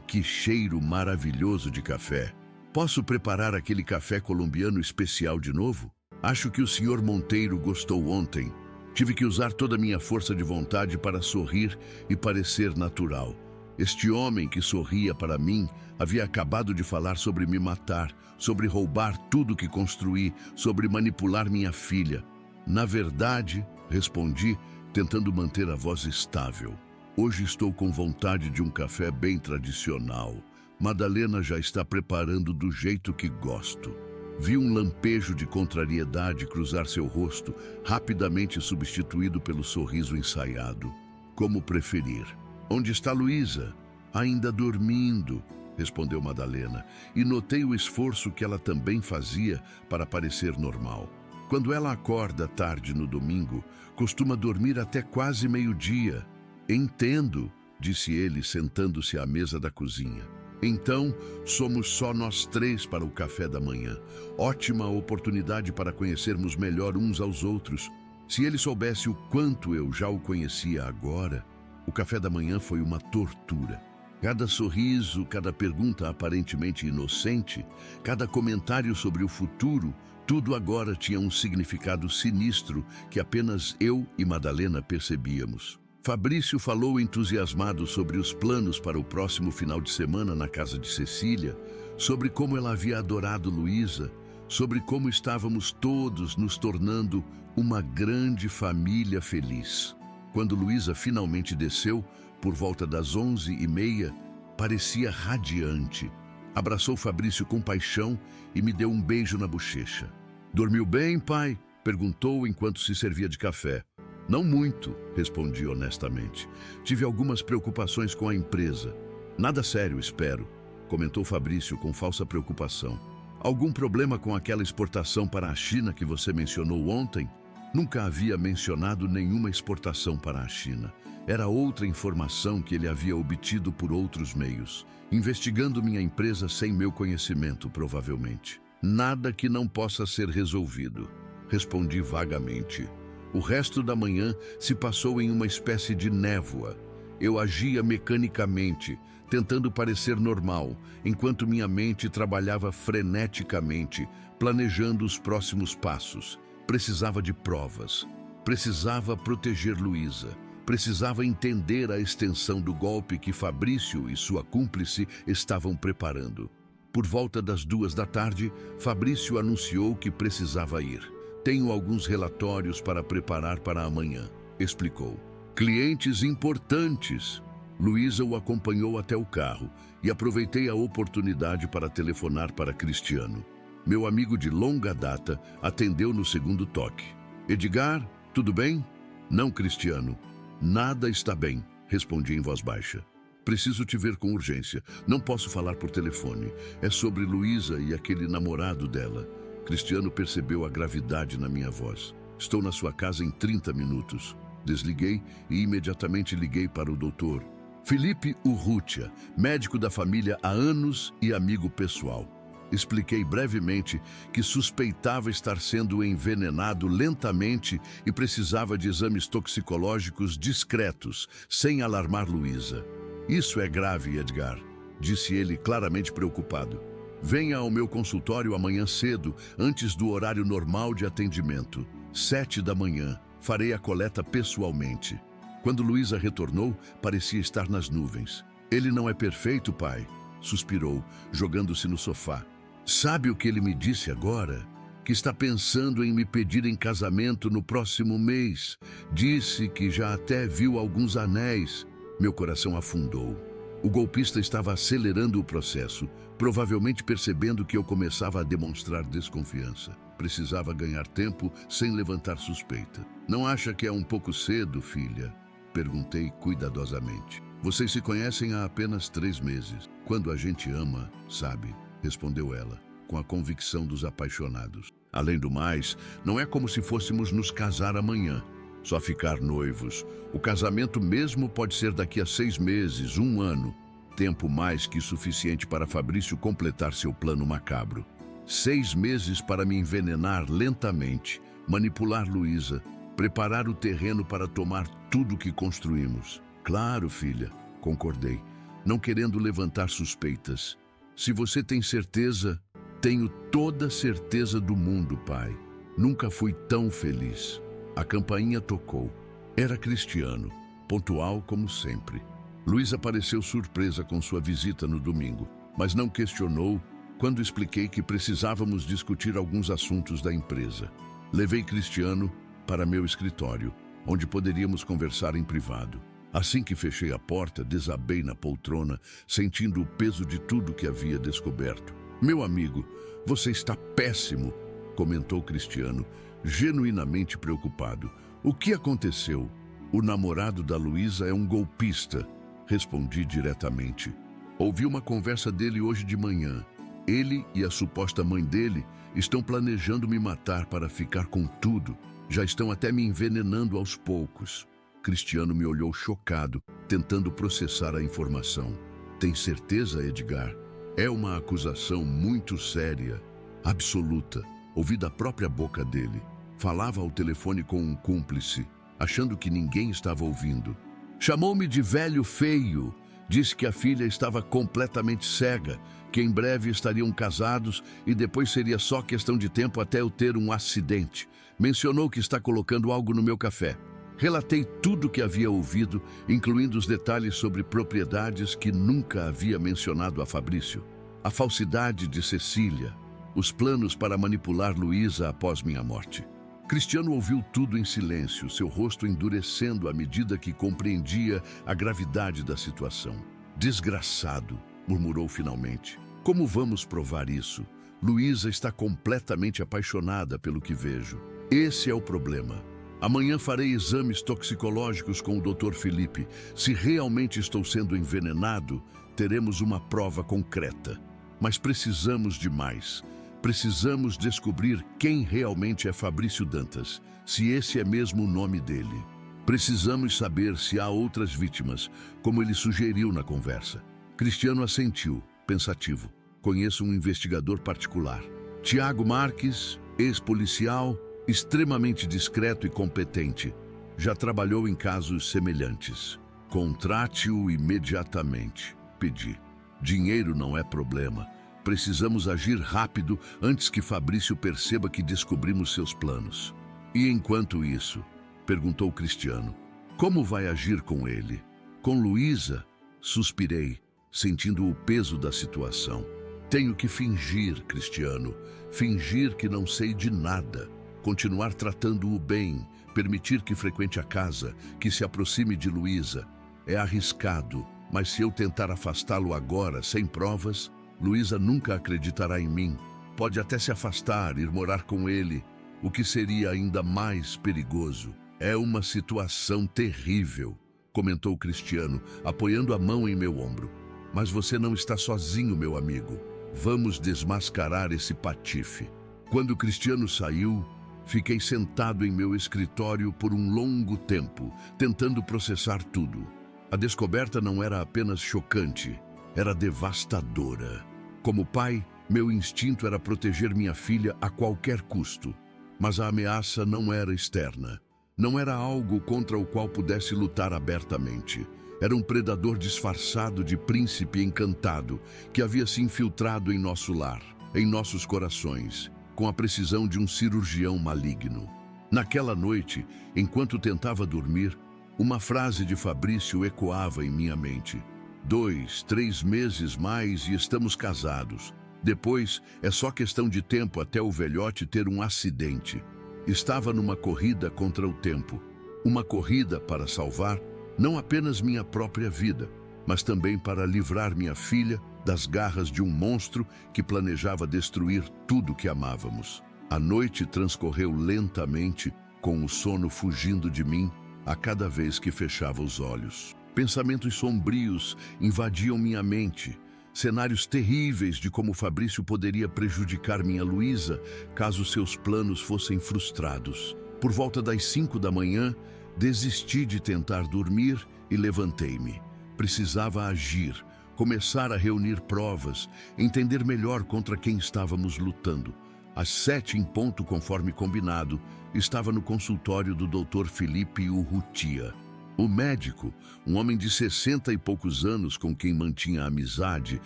Que cheiro maravilhoso de café. Posso preparar aquele café colombiano especial de novo? Acho que o senhor Monteiro gostou ontem. Tive que usar toda a minha força de vontade para sorrir e parecer natural. Este homem que sorria para mim havia acabado de falar sobre me matar, sobre roubar tudo que construí, sobre manipular minha filha. Na verdade, respondi, tentando manter a voz estável. Hoje estou com vontade de um café bem tradicional. Madalena já está preparando do jeito que gosto. Vi um lampejo de contrariedade cruzar seu rosto, rapidamente substituído pelo sorriso ensaiado. Como preferir. Onde está Luísa? Ainda dormindo, respondeu Madalena, e notei o esforço que ela também fazia para parecer normal. Quando ela acorda tarde no domingo, costuma dormir até quase meio-dia. Entendo, disse ele, sentando-se à mesa da cozinha. Então, somos só nós três para o café da manhã. Ótima oportunidade para conhecermos melhor uns aos outros. Se ele soubesse o quanto eu já o conhecia agora, o café da manhã foi uma tortura. Cada sorriso, cada pergunta aparentemente inocente, cada comentário sobre o futuro, tudo agora tinha um significado sinistro que apenas eu e Madalena percebíamos. Fabrício falou entusiasmado sobre os planos para o próximo final de semana na casa de Cecília, sobre como ela havia adorado Luísa, sobre como estávamos todos nos tornando uma grande família feliz. Quando Luísa finalmente desceu, por volta das 11h30, parecia radiante. Abraçou Fabrício com paixão e me deu um beijo na bochecha. Dormiu bem, pai? Perguntou enquanto se servia de café. Não muito, respondi honestamente. Tive algumas preocupações com a empresa. Nada sério, espero, comentou Fabrício com falsa preocupação. Algum problema com aquela exportação para a China que você mencionou ontem? Nunca havia mencionado nenhuma exportação para a China. Era outra informação que ele havia obtido por outros meios, investigando minha empresa sem meu conhecimento, provavelmente. Nada que não possa ser resolvido, respondi vagamente. O resto da manhã se passou em uma espécie de névoa. Eu agia mecanicamente, tentando parecer normal, enquanto minha mente trabalhava freneticamente, planejando os próximos passos. Precisava de provas. Precisava proteger Luísa. Precisava entender a extensão do golpe que Fabrício e sua cúmplice estavam preparando. Por volta das 14h, Fabrício anunciou que precisava ir. Tenho alguns relatórios para preparar para amanhã, explicou. Clientes importantes. Luísa o acompanhou até o carro e aproveitei a oportunidade para telefonar para Cristiano. Meu amigo de longa data atendeu no segundo toque. Edgar, tudo bem? Não, Cristiano. Nada está bem, respondi em voz baixa. Preciso te ver com urgência. Não posso falar por telefone. É sobre Luísa e aquele namorado dela. Cristiano percebeu a gravidade na minha voz. Estou na sua casa em 30 minutos. Desliguei e imediatamente liguei para o doutor Felipe Urrutia, médico da família há anos e amigo pessoal. Expliquei brevemente que suspeitava estar sendo envenenado lentamente e precisava de exames toxicológicos discretos, sem alarmar Luísa. Isso é grave, Edgar, disse ele claramente preocupado. Venha ao meu consultório amanhã cedo, antes do horário normal de atendimento. 7 da manhã. Farei a coleta pessoalmente. Quando Luísa retornou, parecia estar nas nuvens. Ele não é perfeito, pai, suspirou, jogando-se no sofá. Sabe o que ele me disse agora? Que está pensando em me pedir em casamento no próximo mês. Disse que já até viu alguns anéis. Meu coração afundou. O golpista estava acelerando o processo, provavelmente percebendo que eu começava a demonstrar desconfiança. Precisava ganhar tempo sem levantar suspeita. Não acha que é um pouco cedo, filha? Perguntei cuidadosamente. Vocês se conhecem há apenas 3 meses. Quando a gente ama, sabe? Respondeu ela, com a convicção dos apaixonados. Além do mais, não é como se fôssemos nos casar amanhã. Só ficar noivos. O casamento mesmo pode ser daqui a 6 meses, 1 ano. Tempo mais que suficiente para Fabrício completar seu plano macabro. 6 meses para me envenenar lentamente, manipular Luísa, preparar o terreno para tomar tudo que construímos. Claro, filha, concordei, não querendo levantar suspeitas. Se você tem certeza, tenho toda a certeza do mundo, pai. Nunca fui tão feliz. A campainha tocou. Era Cristiano, pontual como sempre. Luísa pareceu surpresa com sua visita no domingo, mas não questionou quando expliquei que precisávamos discutir alguns assuntos da empresa. Levei Cristiano para meu escritório, onde poderíamos conversar em privado. Assim que fechei a porta, desabei na poltrona, sentindo o peso de tudo que havia descoberto. Meu amigo, você está péssimo, comentou Cristiano, genuinamente preocupado. O que aconteceu? O namorado da Luísa é um golpista, respondi diretamente. Ouvi uma conversa dele hoje de manhã. Ele e a suposta mãe dele estão planejando me matar para ficar com tudo. Já estão até me envenenando aos poucos. Cristiano me olhou chocado, tentando processar a informação. Tem certeza, Edgar? É uma acusação muito séria, absoluta. Ouvi da própria boca dele. Falava ao telefone com um cúmplice, achando que ninguém estava ouvindo. Chamou-me de velho feio. Disse que a filha estava completamente cega, que em breve estariam casados e depois seria só questão de tempo até eu ter um acidente. Mencionou que está colocando algo no meu café. Relatei tudo o que havia ouvido, incluindo os detalhes sobre propriedades que nunca havia mencionado a Fabrício. A falsidade de Cecília, os planos para manipular Luísa após minha morte. Cristiano ouviu tudo em silêncio, seu rosto endurecendo à medida que compreendia a gravidade da situação. Desgraçado, murmurou finalmente. Como vamos provar isso? Luísa está completamente apaixonada pelo que vejo. Esse é o problema. Amanhã farei exames toxicológicos com o Dr. Felipe. Se realmente estou sendo envenenado, teremos uma prova concreta. Mas precisamos de mais. Precisamos descobrir quem realmente é Fabrício Dantas, se esse é mesmo o nome dele. Precisamos saber se há outras vítimas, como ele sugeriu na conversa. Cristiano assentiu, pensativo. Conheço um investigador particular. Tiago Marques, ex-policial, extremamente discreto e competente. Já trabalhou em casos semelhantes. Contrate-o imediatamente, pedi. Dinheiro não é problema. Precisamos agir rápido antes que Fabrício perceba que descobrimos seus planos. E enquanto isso, perguntou Cristiano, como vai agir com ele? Com Luísa? Suspirei, sentindo o peso da situação. Tenho que fingir, Cristiano, fingir que não sei de nada. Continuar tratando-o bem, permitir que frequente a casa, que se aproxime de Luísa. É arriscado, mas se eu tentar afastá-lo agora, sem provas, Luísa nunca acreditará em mim. Pode até se afastar, ir morar com ele, o que seria ainda mais perigoso. É uma situação terrível, comentou Cristiano, apoiando a mão em meu ombro. Mas você não está sozinho, meu amigo. Vamos desmascarar esse patife. Quando Cristiano saiu, fiquei sentado em meu escritório por um longo tempo, tentando processar tudo. A descoberta não era apenas chocante, era devastadora. Como pai, meu instinto era proteger minha filha a qualquer custo. Mas a ameaça não era externa. Não era algo contra o qual pudesse lutar abertamente. Era um predador disfarçado de príncipe encantado que havia se infiltrado em nosso lar, em nossos corações, com a precisão de um cirurgião maligno. Naquela noite, enquanto tentava dormir, uma frase de Fabrício ecoava em minha mente. 2, 3 meses mais e estamos casados. Depois, é só questão de tempo até o velhote ter um acidente. Estava numa corrida contra o tempo. Uma corrida para salvar não apenas minha própria vida, mas também para livrar minha filha das garras de um monstro que planejava destruir tudo que amávamos. A noite transcorreu lentamente, com o sono fugindo de mim a cada vez que fechava os olhos. Pensamentos sombrios invadiam minha mente, cenários terríveis de como Fabrício poderia prejudicar minha Luísa caso seus planos fossem frustrados. Por volta das 5 da manhã, desisti de tentar dormir e levantei-me. Precisava agir, começar a reunir provas, entender melhor contra quem estávamos lutando. Às 7 em ponto, conforme combinado, estava no consultório do Dr. Felipe Urrutia. O médico, um homem de 60 e poucos anos com quem mantinha amizade,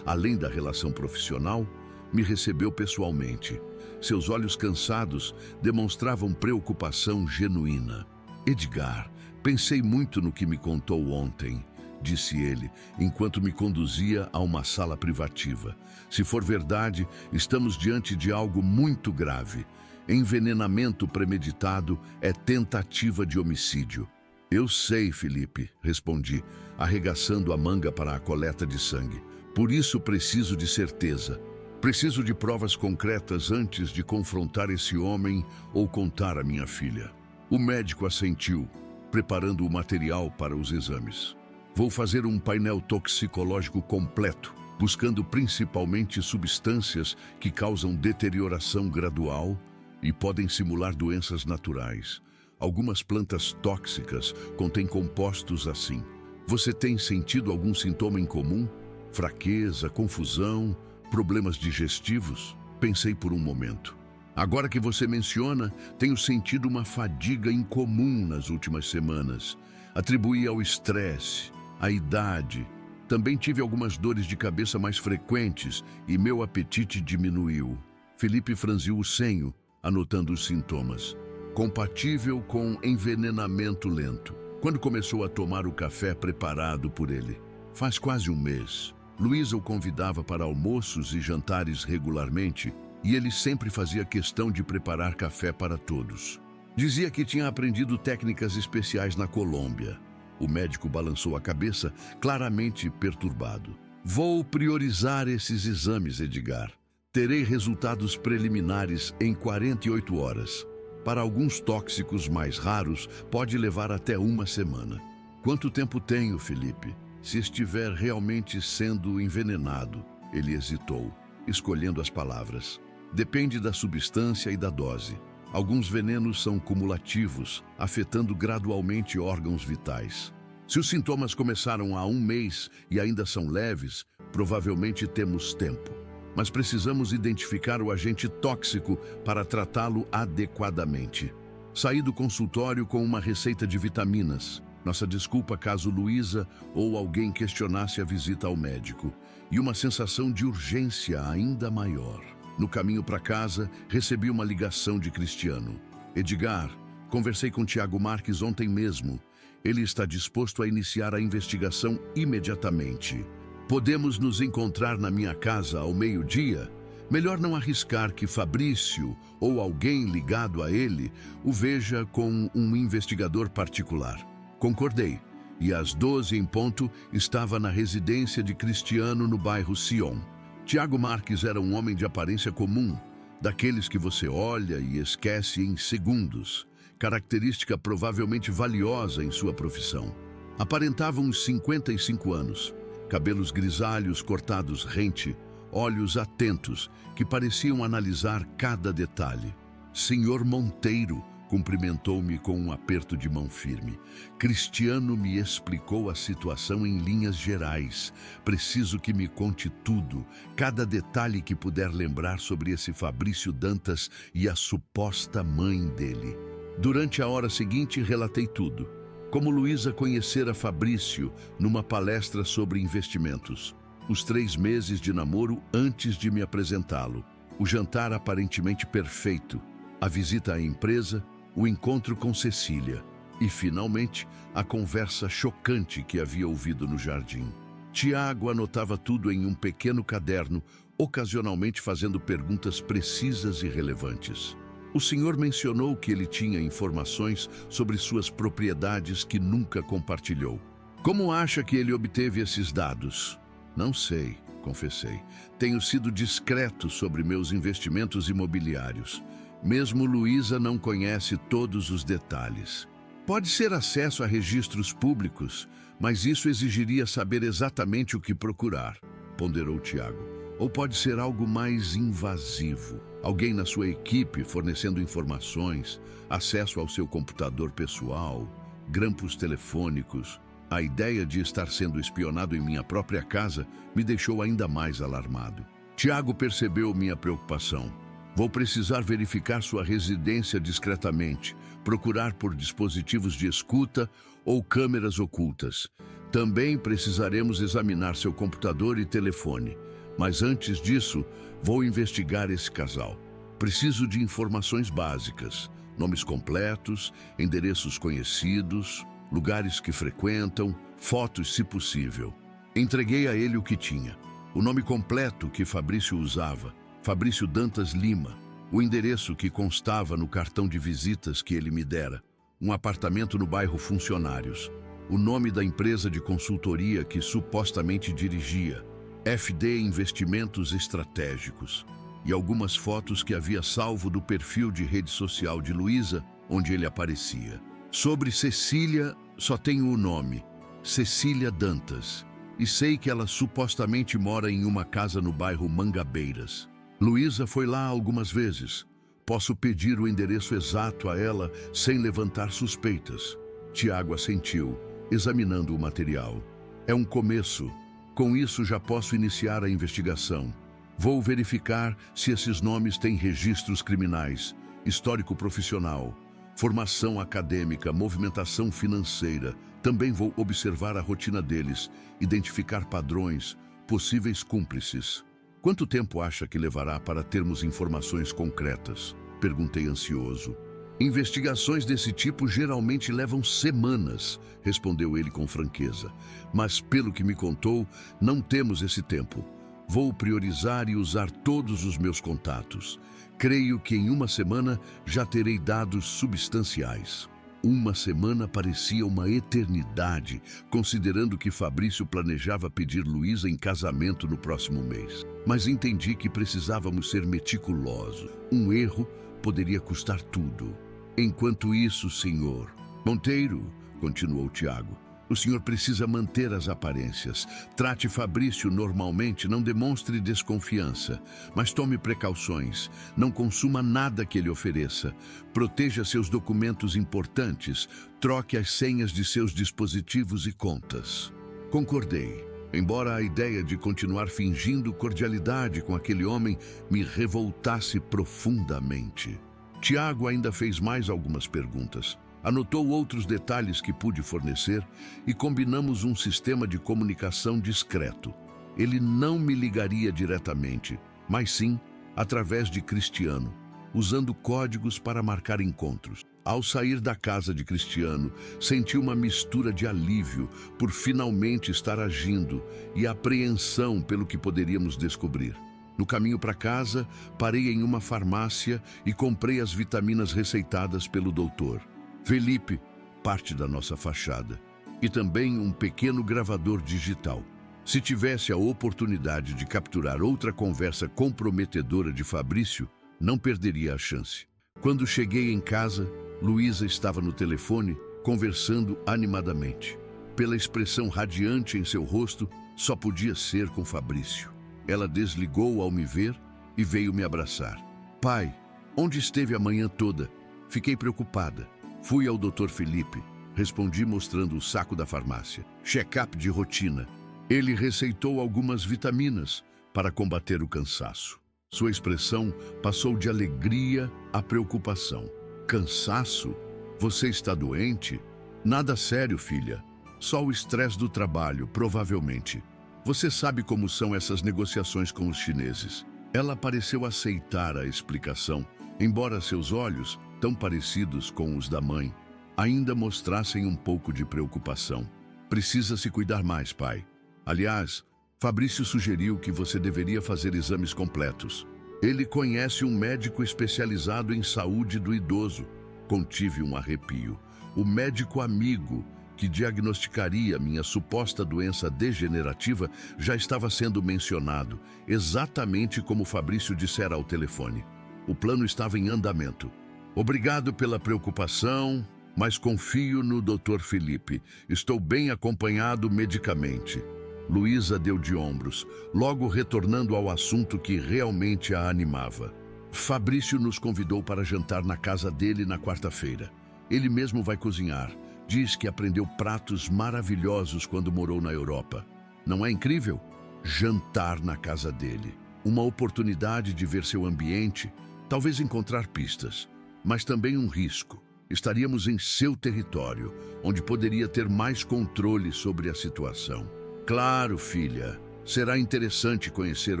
além da relação profissional, me recebeu pessoalmente. Seus olhos cansados demonstravam preocupação genuína. Edgar, pensei muito no que me contou ontem, disse ele, enquanto me conduzia a uma sala privativa. Se for verdade, estamos diante de algo muito grave. Envenenamento premeditado é tentativa de homicídio. Eu sei, Felipe, respondi, arregaçando a manga para a coleta de sangue. Por isso preciso de certeza. Preciso de provas concretas antes de confrontar esse homem ou contar a minha filha. O médico assentiu, preparando o material para os exames. Vou fazer um painel toxicológico completo, buscando principalmente substâncias que causam deterioração gradual e podem simular doenças naturais. Algumas plantas tóxicas contêm compostos assim. Você tem sentido algum sintoma em comum? Fraqueza, confusão, problemas digestivos? Pensei por um momento. Agora que você menciona, tenho sentido uma fadiga incomum nas últimas semanas. Atribuí ao estresse, à idade. Também tive algumas dores de cabeça mais frequentes e meu apetite diminuiu. Felipe franziu o senho, anotando os sintomas. Compatível com envenenamento lento. Quando começou a tomar o café preparado por ele? Faz quase um mês. Luísa o convidava para almoços e jantares regularmente, e ele sempre fazia questão de preparar café para todos. Dizia que tinha aprendido técnicas especiais na Colômbia. O médico balançou a cabeça, claramente perturbado. Vou priorizar esses exames, Edgar. Terei resultados preliminares em 48 horas. Para alguns tóxicos mais raros, pode levar até uma semana. Quanto tempo tenho, Felipe? Se estiver realmente sendo envenenado, ele hesitou, escolhendo as palavras. Depende da substância e da dose. Alguns venenos são cumulativos, afetando gradualmente órgãos vitais. Se os sintomas começaram há um mês e ainda são leves, provavelmente temos tempo. Mas precisamos identificar o agente tóxico para tratá-lo adequadamente. Saí do consultório com uma receita de vitaminas. Nossa desculpa caso Luísa ou alguém questionasse a visita ao médico. E uma sensação de urgência ainda maior. No caminho para casa, recebi uma ligação de Cristiano. Edgar, conversei com Tiago Marques ontem mesmo. Ele está disposto a iniciar a investigação imediatamente. Podemos nos encontrar na minha casa ao meio-dia? Melhor não arriscar que Fabrício ou alguém ligado a ele o veja com um investigador particular. Concordei, e às 12 em ponto estava na residência de Cristiano no bairro Sion. Tiago Marques era um homem de aparência comum, daqueles que você olha e esquece em segundos, característica provavelmente valiosa em sua profissão. Aparentava uns 55 anos, cabelos grisalhos cortados rente, olhos atentos que pareciam analisar cada detalhe. Senhor Monteiro, cumprimentou-me com um aperto de mão firme. Cristiano me explicou a situação em linhas gerais. Preciso que me conte tudo, cada detalhe que puder lembrar sobre esse Fabrício Dantas e a suposta mãe dele. Durante a hora seguinte, relatei tudo. Como Luísa conhecera Fabrício numa palestra sobre investimentos. Os 3 meses de namoro antes de me apresentá-lo. O jantar aparentemente perfeito. A visita à empresa, o encontro com Cecília e, finalmente, a conversa chocante que havia ouvido no jardim. Tiago anotava tudo em um pequeno caderno, ocasionalmente fazendo perguntas precisas e relevantes. O senhor mencionou que ele tinha informações sobre suas propriedades que nunca compartilhou. Como acha que ele obteve esses dados? Não sei, confessei. Tenho sido discreto sobre meus investimentos imobiliários. Mesmo Luísa não conhece todos os detalhes. Pode ser acesso a registros públicos, mas isso exigiria saber exatamente o que procurar, ponderou Tiago. Ou pode ser algo mais invasivo. Alguém na sua equipe fornecendo informações, acesso ao seu computador pessoal, grampos telefônicos. A ideia de estar sendo espionado em minha própria casa me deixou ainda mais alarmado. Tiago percebeu minha preocupação. Vou precisar verificar sua residência discretamente, procurar por dispositivos de escuta ou câmeras ocultas. Também precisaremos examinar seu computador e telefone. Mas antes disso, vou investigar esse casal. Preciso de informações básicas, nomes completos, endereços conhecidos, lugares que frequentam, fotos se possível. Entreguei a ele o que tinha. O nome completo que Fabrício usava, Fabrício Dantas Lima. O endereço que constava no cartão de visitas que ele me dera. Um apartamento no bairro Funcionários. O nome da empresa de consultoria que supostamente dirigia. FD Investimentos Estratégicos. E algumas fotos que havia salvo do perfil de rede social de Luísa, onde ele aparecia. Sobre Cecília, só tenho o nome, Cecília Dantas. E sei que ela supostamente mora em uma casa no bairro Mangabeiras. Luísa foi lá algumas vezes. Posso pedir o endereço exato a ela sem levantar suspeitas. Tiago assentiu, examinando o material. É um começo. Com isso já posso iniciar a investigação. Vou verificar se esses nomes têm registros criminais, histórico profissional, formação acadêmica, movimentação financeira. Também vou observar a rotina deles, identificar padrões, possíveis cúmplices. Quanto tempo acha que levará para termos informações concretas? Perguntei ansioso. Investigações desse tipo geralmente levam semanas, respondeu ele com franqueza. Mas, pelo que me contou, não temos esse tempo. Vou priorizar e usar todos os meus contatos. Creio que em uma semana já terei dados substanciais. Uma semana parecia uma eternidade, considerando que Fabrício planejava pedir Luísa em casamento no próximo mês. Mas entendi que precisávamos ser meticulosos. Um erro poderia custar tudo. Enquanto isso, senhor Monteiro, continuou Tiago, o senhor precisa manter as aparências. Trate Fabrício normalmente, não demonstre desconfiança, mas tome precauções. Não consuma nada que ele ofereça. Proteja seus documentos importantes. Troque as senhas de seus dispositivos e contas. Concordei. Embora a ideia de continuar fingindo cordialidade com aquele homem me revoltasse profundamente. Tiago ainda fez mais algumas perguntas. Anotou outros detalhes que pude fornecer e combinamos um sistema de comunicação discreto. Ele não me ligaria diretamente, mas sim através de Cristiano, usando códigos para marcar encontros. Ao sair da casa de Cristiano, senti uma mistura de alívio por finalmente estar agindo e apreensão pelo que poderíamos descobrir. No caminho para casa, parei em uma farmácia e comprei as vitaminas receitadas pelo doutor. Felipe, parte da nossa fachada, e também um pequeno gravador digital. Se tivesse a oportunidade de capturar outra conversa comprometedora de Fabrício, não perderia a chance. Quando cheguei em casa, Luísa estava no telefone, conversando animadamente. Pela expressão radiante em seu rosto, só podia ser com Fabrício. Ela desligou ao me ver e veio me abraçar. Pai, onde esteve a manhã toda? Fiquei preocupada. Fui ao Dr. Felipe, respondi mostrando o saco da farmácia. Check-up de rotina. Ele receitou algumas vitaminas para combater o cansaço. Sua expressão passou de alegria a preocupação. Cansaço? Você está doente? Nada sério, filha. Só o estresse do trabalho, provavelmente. Você sabe como são essas negociações com os chineses. Ela pareceu aceitar a explicação, embora seus olhos, tão parecidos com os da mãe, ainda mostrassem um pouco de preocupação. Precisa se cuidar mais, pai. Aliás, Fabrício sugeriu que você deveria fazer exames completos. Ele conhece um médico especializado em saúde do idoso. Contive um arrepio. O médico amigo que diagnosticaria minha suposta doença degenerativa já estava sendo mencionado, exatamente como Fabrício dissera ao telefone. O plano estava em andamento. Obrigado pela preocupação, mas confio no Dr. Felipe. Estou bem acompanhado medicamente. Luísa deu de ombros, logo retornando ao assunto que realmente a animava. Fabrício nos convidou para jantar na casa dele na quarta-feira. Ele mesmo vai cozinhar. Diz que aprendeu pratos maravilhosos quando morou na Europa. Não é incrível? Jantar na casa dele. Uma oportunidade de ver seu ambiente, talvez encontrar pistas, mas também um risco. Estaríamos em seu território, onde poderia ter mais controle sobre a situação. Claro, filha. Será interessante conhecer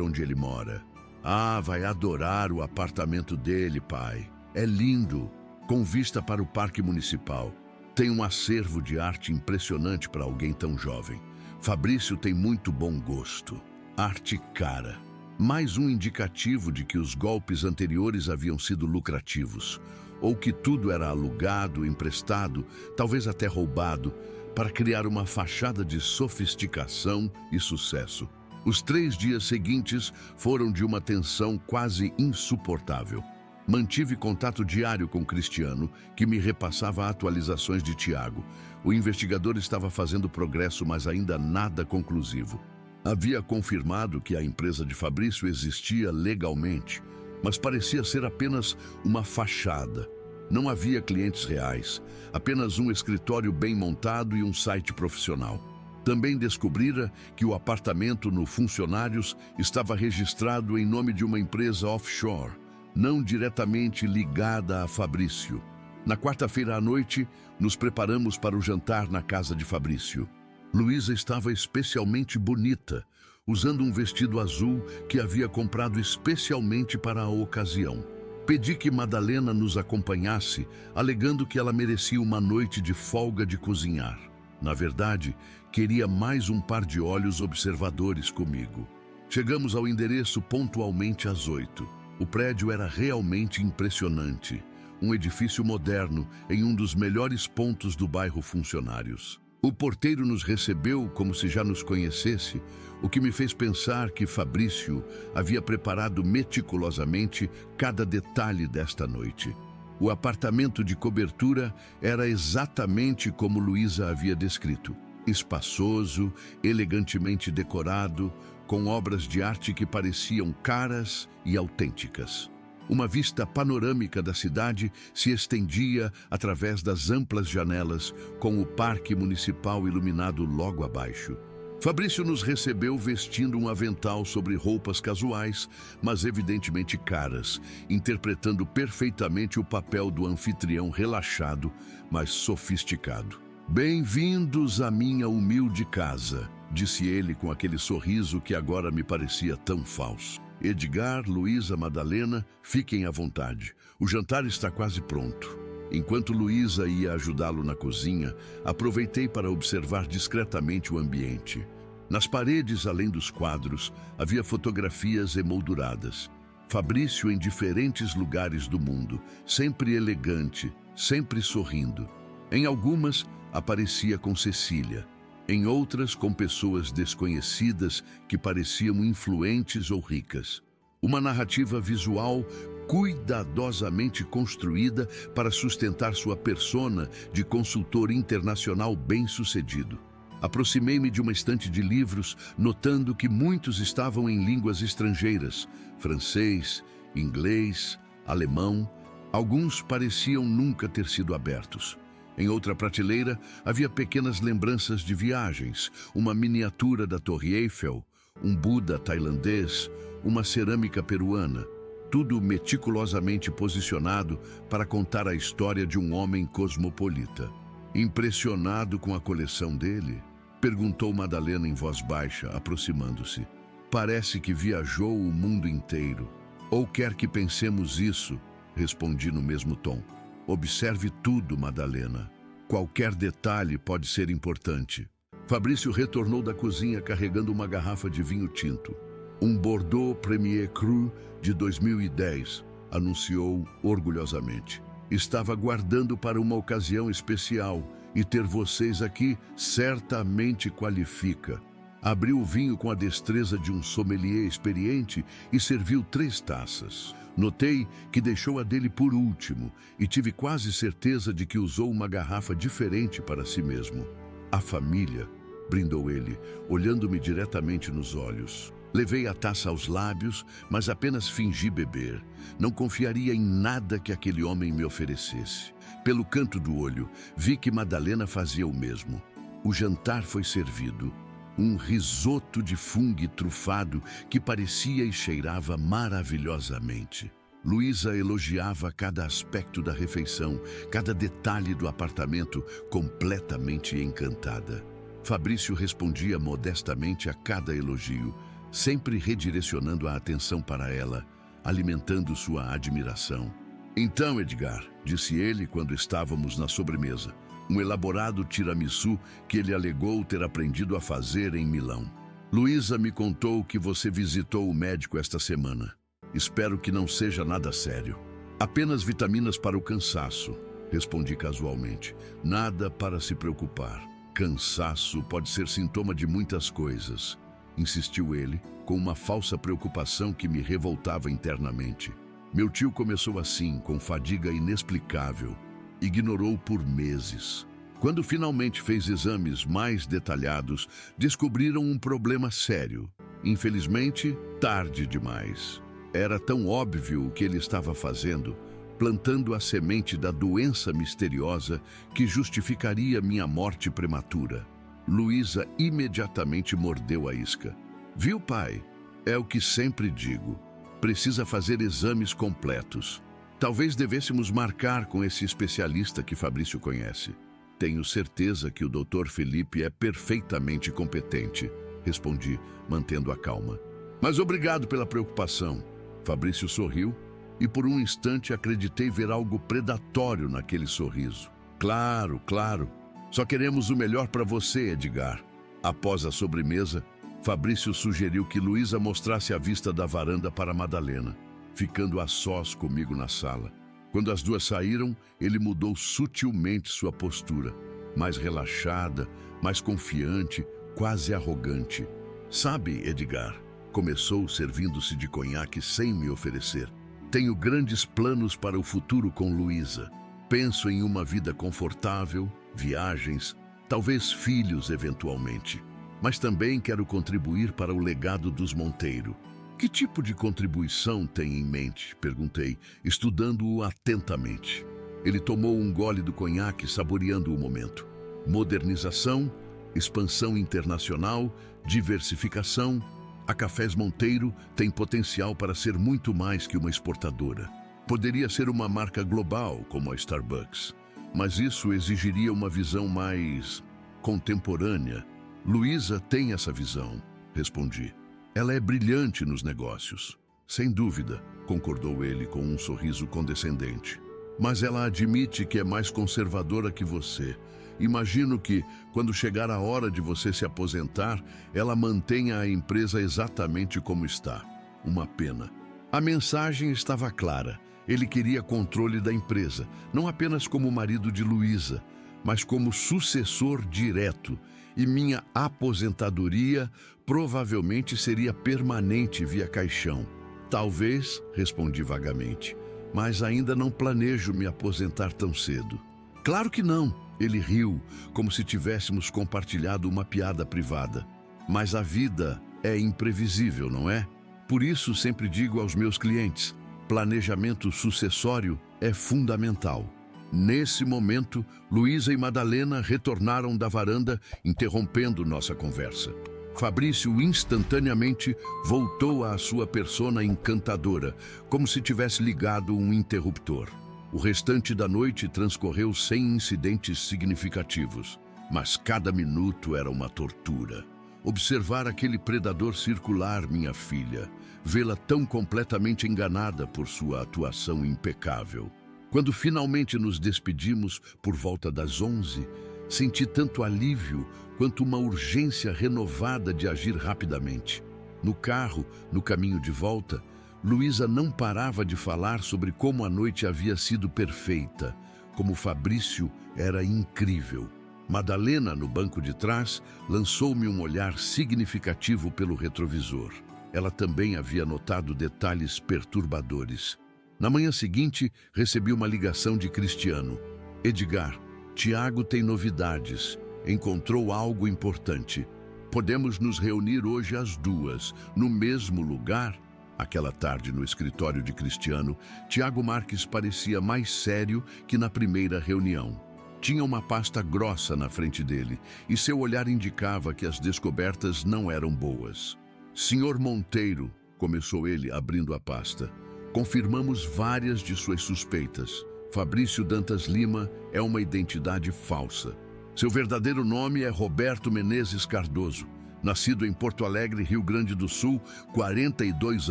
onde ele mora. Ah, vai adorar o apartamento dele, pai. É lindo, com vista para o parque municipal. Tem um acervo de arte impressionante para alguém tão jovem. Fabrício tem muito bom gosto. Arte cara. Mais um indicativo de que os golpes anteriores haviam sido lucrativos, ou que tudo era alugado, emprestado, talvez até roubado, para criar uma fachada de sofisticação e sucesso. Os 3 dias seguintes foram de uma tensão quase insuportável. Mantive contato diário com Cristiano, que me repassava atualizações de Tiago. O investigador estava fazendo progresso, mas ainda nada conclusivo. Havia confirmado que a empresa de Fabrício existia legalmente, mas parecia ser apenas uma fachada. Não havia clientes reais, apenas um escritório bem montado e um site profissional. Também descobrira que o apartamento no Funcionários estava registrado em nome de uma empresa offshore, não diretamente ligada a Fabrício. Na quarta-feira à noite, nos preparamos para o jantar na casa de Fabrício. Luísa estava especialmente bonita, usando um vestido azul que havia comprado especialmente para a ocasião. Pedi que Madalena nos acompanhasse, alegando que ela merecia uma noite de folga de cozinhar. Na verdade, queria mais um par de olhos observadores comigo. Chegamos ao endereço pontualmente às 8. O prédio era realmente impressionante. Um edifício moderno em um dos melhores pontos do bairro Funcionários. O porteiro nos recebeu como se já nos conhecesse, o que me fez pensar que Fabrício havia preparado meticulosamente cada detalhe desta noite. O apartamento de cobertura era exatamente como Luísa havia descrito. Espaçoso, elegantemente decorado, com obras de arte que pareciam caras e autênticas. Uma vista panorâmica da cidade se estendia através das amplas janelas, com o parque municipal iluminado logo abaixo. Fabrício nos recebeu vestindo um avental sobre roupas casuais, mas evidentemente caras, interpretando perfeitamente o papel do anfitrião relaxado, mas sofisticado. Bem-vindos à minha humilde casa, disse ele com aquele sorriso que agora me parecia tão falso. Edgar, Luísa, Madalena, fiquem à vontade. O jantar está quase pronto. Enquanto Luísa ia ajudá-lo na cozinha, aproveitei para observar discretamente o ambiente. Nas paredes, além dos quadros, havia fotografias emolduradas. Fabrício em diferentes lugares do mundo, sempre elegante, sempre sorrindo. Em algumas, aparecia com Cecília. Em outras, com pessoas desconhecidas que pareciam influentes ou ricas. Uma narrativa visual cuidadosamente construída para sustentar sua persona de consultor internacional bem-sucedido. Aproximei-me de uma estante de livros, notando que muitos estavam em línguas estrangeiras, francês, inglês, alemão. Alguns pareciam nunca ter sido abertos. Em outra prateleira, havia pequenas lembranças de viagens, uma miniatura da Torre Eiffel, um Buda tailandês, uma cerâmica peruana, tudo meticulosamente posicionado para contar a história de um homem cosmopolita. Impressionado com a coleção dele? Perguntou Madalena em voz baixa, aproximando-se. Parece que viajou o mundo inteiro. Ou quer que pensemos isso? Respondi no mesmo tom. Observe tudo, Madalena. Qualquer detalhe pode ser importante. Fabrício retornou da cozinha carregando uma garrafa de vinho tinto. Um Bordeaux Premier Cru de 2010, anunciou orgulhosamente. Estava guardando para uma ocasião especial e ter vocês aqui certamente qualifica. Abriu o vinho com a destreza de um sommelier experiente e serviu 3 taças. Notei que deixou a dele por último e tive quase certeza de que usou uma garrafa diferente para si mesmo. A família, brindou ele, olhando-me diretamente nos olhos. Levei a taça aos lábios, mas apenas fingi beber. Não confiaria em nada que aquele homem me oferecesse. Pelo canto do olho, vi que Madalena fazia o mesmo. O jantar foi servido. Um risoto de fungo trufado que parecia e cheirava maravilhosamente. Luísa elogiava cada aspecto da refeição, cada detalhe do apartamento, completamente encantada. Fabrício respondia modestamente a cada elogio, sempre redirecionando a atenção para ela, alimentando sua admiração. Então, Edgar, disse ele quando estávamos na sobremesa, um elaborado tiramisu que ele alegou ter aprendido a fazer em Milão. Luísa me contou que você visitou o médico esta semana. Espero que não seja nada sério. Apenas vitaminas para o cansaço, respondi casualmente. Nada para se preocupar. Cansaço pode ser sintoma de muitas coisas, insistiu ele, com uma falsa preocupação que me revoltava internamente. Meu tio começou assim, com fadiga inexplicável. Ignorou por meses. Quando finalmente fez exames mais detalhados, descobriram um problema sério. Infelizmente, tarde demais. Era tão óbvio o que ele estava fazendo, plantando a semente da doença misteriosa que justificaria minha morte prematura. Luísa imediatamente mordeu a isca. Viu, pai? É o que sempre digo. Precisa fazer exames completos. Talvez devêssemos marcar com esse especialista que Fabrício conhece. Tenho certeza que o Dr. Felipe é perfeitamente competente, respondi, mantendo a calma. Mas obrigado pela preocupação. Fabrício sorriu e por um instante acreditei ver algo predatório naquele sorriso. Claro, claro. Só queremos o melhor para você, Edgar. Após a sobremesa, Fabrício sugeriu que Luísa mostrasse a vista da varanda para Madalena, ficando a sós comigo na sala. Quando as duas saíram, ele mudou sutilmente sua postura, mais relaxada, mais confiante, quase arrogante. Sabe, Edgar, começou servindo-se de conhaque sem me oferecer. Tenho grandes planos para o futuro com Luísa. Penso em uma vida confortável, viagens, talvez filhos eventualmente. Mas também quero contribuir para o legado dos Monteiro. Que tipo de contribuição tem em mente? Perguntei, estudando-o atentamente. Ele tomou um gole do conhaque, saboreando o momento. Modernização, expansão internacional, diversificação. A Cafés Monteiro tem potencial para ser muito mais que uma exportadora. Poderia ser uma marca global, como a Starbucks. Mas isso exigiria uma visão mais contemporânea. Luísa tem essa visão, respondi. Ela é brilhante nos negócios. Sem dúvida, concordou ele com um sorriso condescendente. Mas ela admite que é mais conservadora que você. Imagino que, quando chegar a hora de você se aposentar, ela mantenha a empresa exatamente como está. Uma pena. A mensagem estava clara. Ele queria controle da empresa, não apenas como marido de Luísa, mas como sucessor direto. E minha aposentadoria provavelmente seria permanente via caixão. Talvez, respondi vagamente, mas ainda não planejo me aposentar tão cedo. Claro que não, ele riu, como se tivéssemos compartilhado uma piada privada. Mas a vida é imprevisível, não é? Por isso sempre digo aos meus clientes, planejamento sucessório é fundamental. Nesse momento, Luísa e Madalena retornaram da varanda, interrompendo nossa conversa. Fabrício instantaneamente voltou à sua persona encantadora, como se tivesse ligado um interruptor. O restante da noite transcorreu sem incidentes significativos, mas cada minuto era uma tortura. Observar aquele predador circular, minha filha, vê-la tão completamente enganada por sua atuação impecável. Quando finalmente nos despedimos, por volta das 11, senti tanto alívio quanto uma urgência renovada de agir rapidamente. No carro, no caminho de volta, Luísa não parava de falar sobre como a noite havia sido perfeita, como Fabrício era incrível. Madalena, no banco de trás, lançou-me um olhar significativo pelo retrovisor. Ela também havia notado detalhes perturbadores. Na manhã seguinte, recebi uma ligação de Cristiano. Edgar, Tiago tem novidades. Encontrou algo importante. Podemos nos reunir hoje às 2, no mesmo lugar? Aquela tarde, no escritório de Cristiano, Tiago Marques parecia mais sério que na primeira reunião. Tinha uma pasta grossa na frente dele e seu olhar indicava que as descobertas não eram boas. Senhor Monteiro, começou ele abrindo a pasta, confirmamos várias de suas suspeitas. Fabrício Dantas Lima é uma identidade falsa. Seu verdadeiro nome é Roberto Menezes Cardoso, nascido em Porto Alegre, Rio Grande do Sul, 42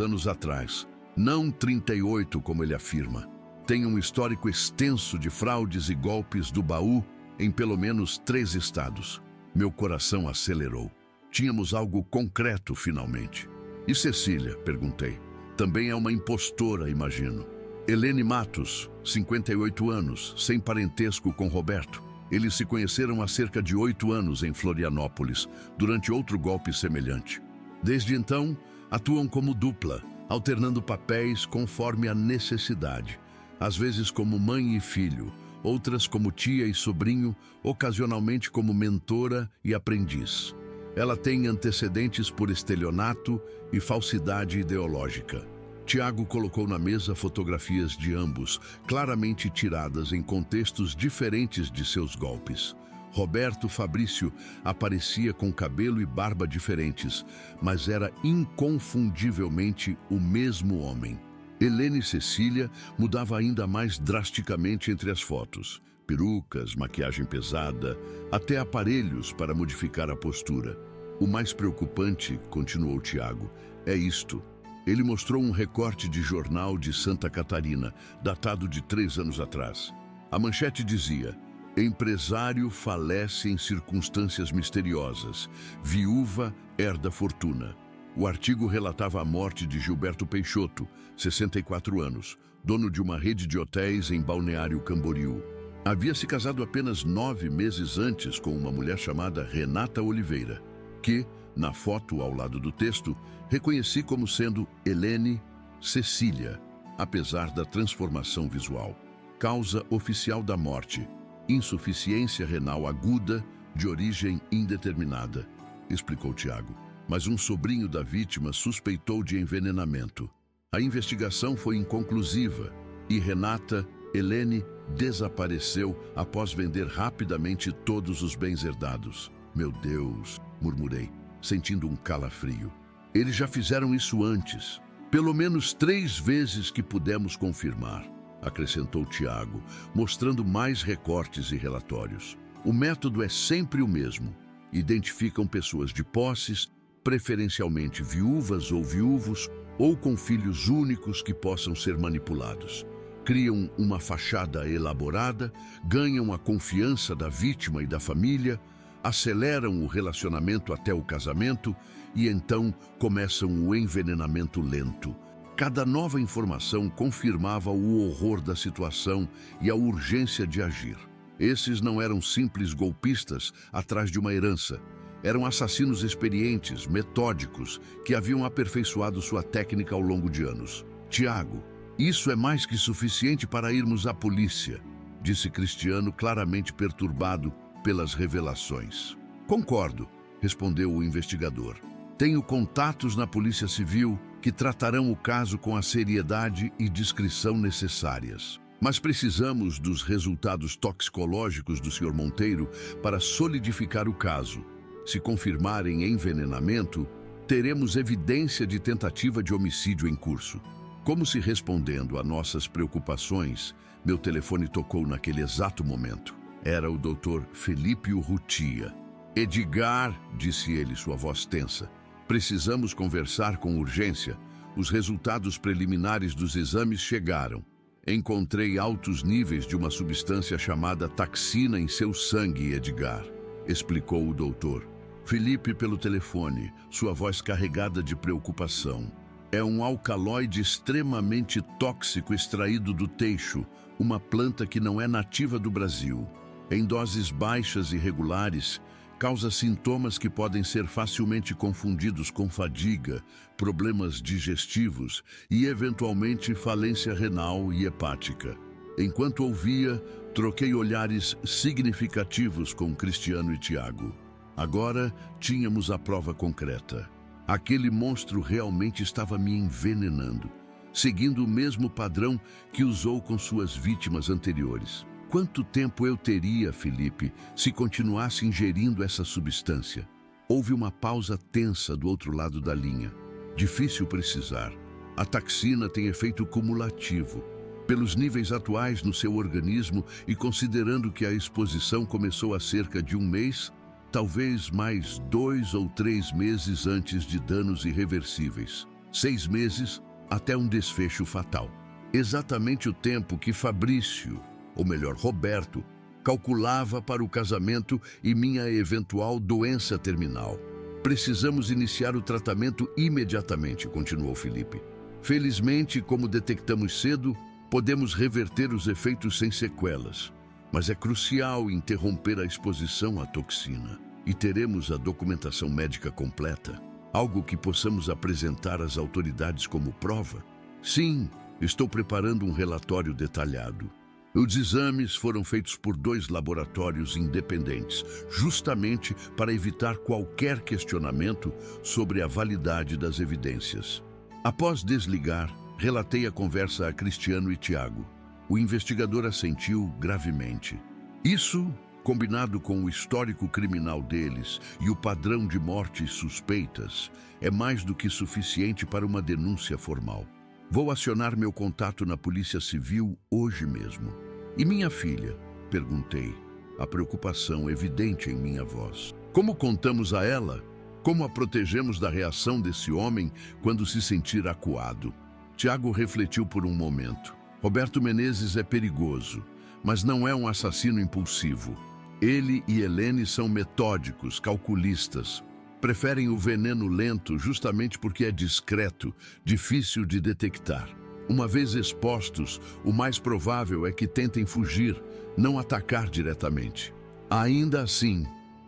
anos atrás. Não 38, como ele afirma. Tem um histórico extenso de fraudes e golpes do baú em pelo menos 3 estados. Meu coração acelerou. Tínhamos algo concreto, finalmente. E Cecília? Perguntei. Também é uma impostora, imagino. Helene Matos, 58 anos, sem parentesco com Roberto. Eles se conheceram há cerca de 8 anos em Florianópolis, durante outro golpe semelhante. Desde então, atuam como dupla, alternando papéis conforme a necessidade. Às vezes como mãe e filho, outras como tia e sobrinho, ocasionalmente como mentora e aprendiz. Ela tem antecedentes por estelionato e falsidade ideológica. Tiago colocou na mesa fotografias de ambos, claramente tiradas em contextos diferentes de seus golpes. Roberto Fabrício aparecia com cabelo e barba diferentes, mas era inconfundivelmente o mesmo homem. Helene Cecília mudava ainda mais drasticamente entre as fotos. Perucas, maquiagem pesada, até aparelhos para modificar a postura. O mais preocupante, continuou Tiago, é isto. Ele mostrou um recorte de jornal de Santa Catarina, datado de 3 anos atrás. A manchete dizia: empresário falece em circunstâncias misteriosas. Viúva herda fortuna. O artigo relatava a morte de Gilberto Peixoto, 64 anos, dono de uma rede de hotéis em Balneário Camboriú. Havia se casado apenas 9 meses antes com uma mulher chamada Renata Oliveira, que, na foto ao lado do texto, reconheci como sendo Helene Cecília, apesar da transformação visual. Causa oficial da morte: insuficiência renal aguda de origem indeterminada, explicou Tiago. Mas um sobrinho da vítima suspeitou de envenenamento. A investigação foi inconclusiva e Renata, Helene, desapareceu após vender rapidamente todos os bens herdados. Meu Deus, murmurei, sentindo um calafrio. Eles já fizeram isso antes. Pelo menos 3 vezes que pudemos confirmar, acrescentou Tiago, mostrando mais recortes e relatórios. O método é sempre o mesmo. Identificam pessoas de posses, preferencialmente viúvas ou viúvos, ou com filhos únicos que possam ser manipulados. Criam uma fachada elaborada, ganham a confiança da vítima e da família, aceleram o relacionamento até o casamento e então começam o envenenamento lento. Cada nova informação confirmava o horror da situação e a urgência de agir. Esses não eram simples golpistas atrás de uma herança. Eram assassinos experientes, metódicos, que haviam aperfeiçoado sua técnica ao longo de anos. Tiago, isso é mais que suficiente para irmos à polícia, disse Cristiano, claramente perturbado pelas revelações. Concordo, respondeu o investigador. Tenho contatos na Polícia Civil que tratarão o caso com a seriedade e discrição necessárias. Mas precisamos dos resultados toxicológicos do Sr. Monteiro para solidificar o caso. Se confirmarem envenenamento, teremos evidência de tentativa de homicídio em curso. Como se respondendo a nossas preocupações, meu telefone tocou naquele exato momento. Era o Dr. Felipe Urrutia. Edgar, disse ele, sua voz tensa. Precisamos conversar com urgência. Os resultados preliminares dos exames chegaram. Encontrei altos níveis de uma substância chamada taxina em seu sangue, Edgar, explicou o doutor. Felipe pelo telefone, sua voz carregada de preocupação. É um alcaloide extremamente tóxico extraído do teixo, uma planta que não é nativa do Brasil. Em doses baixas e regulares, causa sintomas que podem ser facilmente confundidos com fadiga, problemas digestivos e, eventualmente, falência renal e hepática. Enquanto ouvia, troquei olhares significativos com Cristiano e Tiago. Agora tínhamos a prova concreta. Aquele monstro realmente estava me envenenando, seguindo o mesmo padrão que usou com suas vítimas anteriores. Quanto tempo eu teria, Felipe, se continuasse ingerindo essa substância? Houve uma pausa tensa do outro lado da linha. Difícil precisar. A taxina tem efeito cumulativo. Pelos níveis atuais no seu organismo e considerando que a exposição começou há cerca de um mês, talvez mais 2 ou 3 meses antes de danos irreversíveis. 6 meses até um desfecho fatal. Exatamente o tempo que Fabrício, ou melhor, Roberto, calculava para o casamento e minha eventual doença terminal. Precisamos iniciar o tratamento imediatamente, continuou Felipe. Felizmente, como detectamos cedo, podemos reverter os efeitos sem sequelas. Mas é crucial interromper a exposição à toxina. E teremos a documentação médica completa, algo que possamos apresentar às autoridades como prova? Sim, estou preparando um relatório detalhado. Os exames foram feitos por 2 laboratórios independentes, justamente para evitar qualquer questionamento sobre a validade das evidências. Após desligar, relatei a conversa a Cristiano e Tiago. O investigador assentiu gravemente. Isso, combinado com o histórico criminal deles e o padrão de mortes suspeitas, é mais do que suficiente para uma denúncia formal. Vou acionar meu contato na Polícia Civil hoje mesmo. E minha filha? Perguntei, a preocupação evidente em minha voz. Como contamos a ela? Como a protegemos da reação desse homem quando se sentir acuado? Tiago refletiu por um momento. Roberto Menezes é perigoso, mas não é um assassino impulsivo. Ele e Helene são metódicos, calculistas. Preferem o veneno lento justamente porque é discreto, difícil de detectar. Uma vez expostos, o mais provável é que tentem fugir, não atacar diretamente. Ainda assim,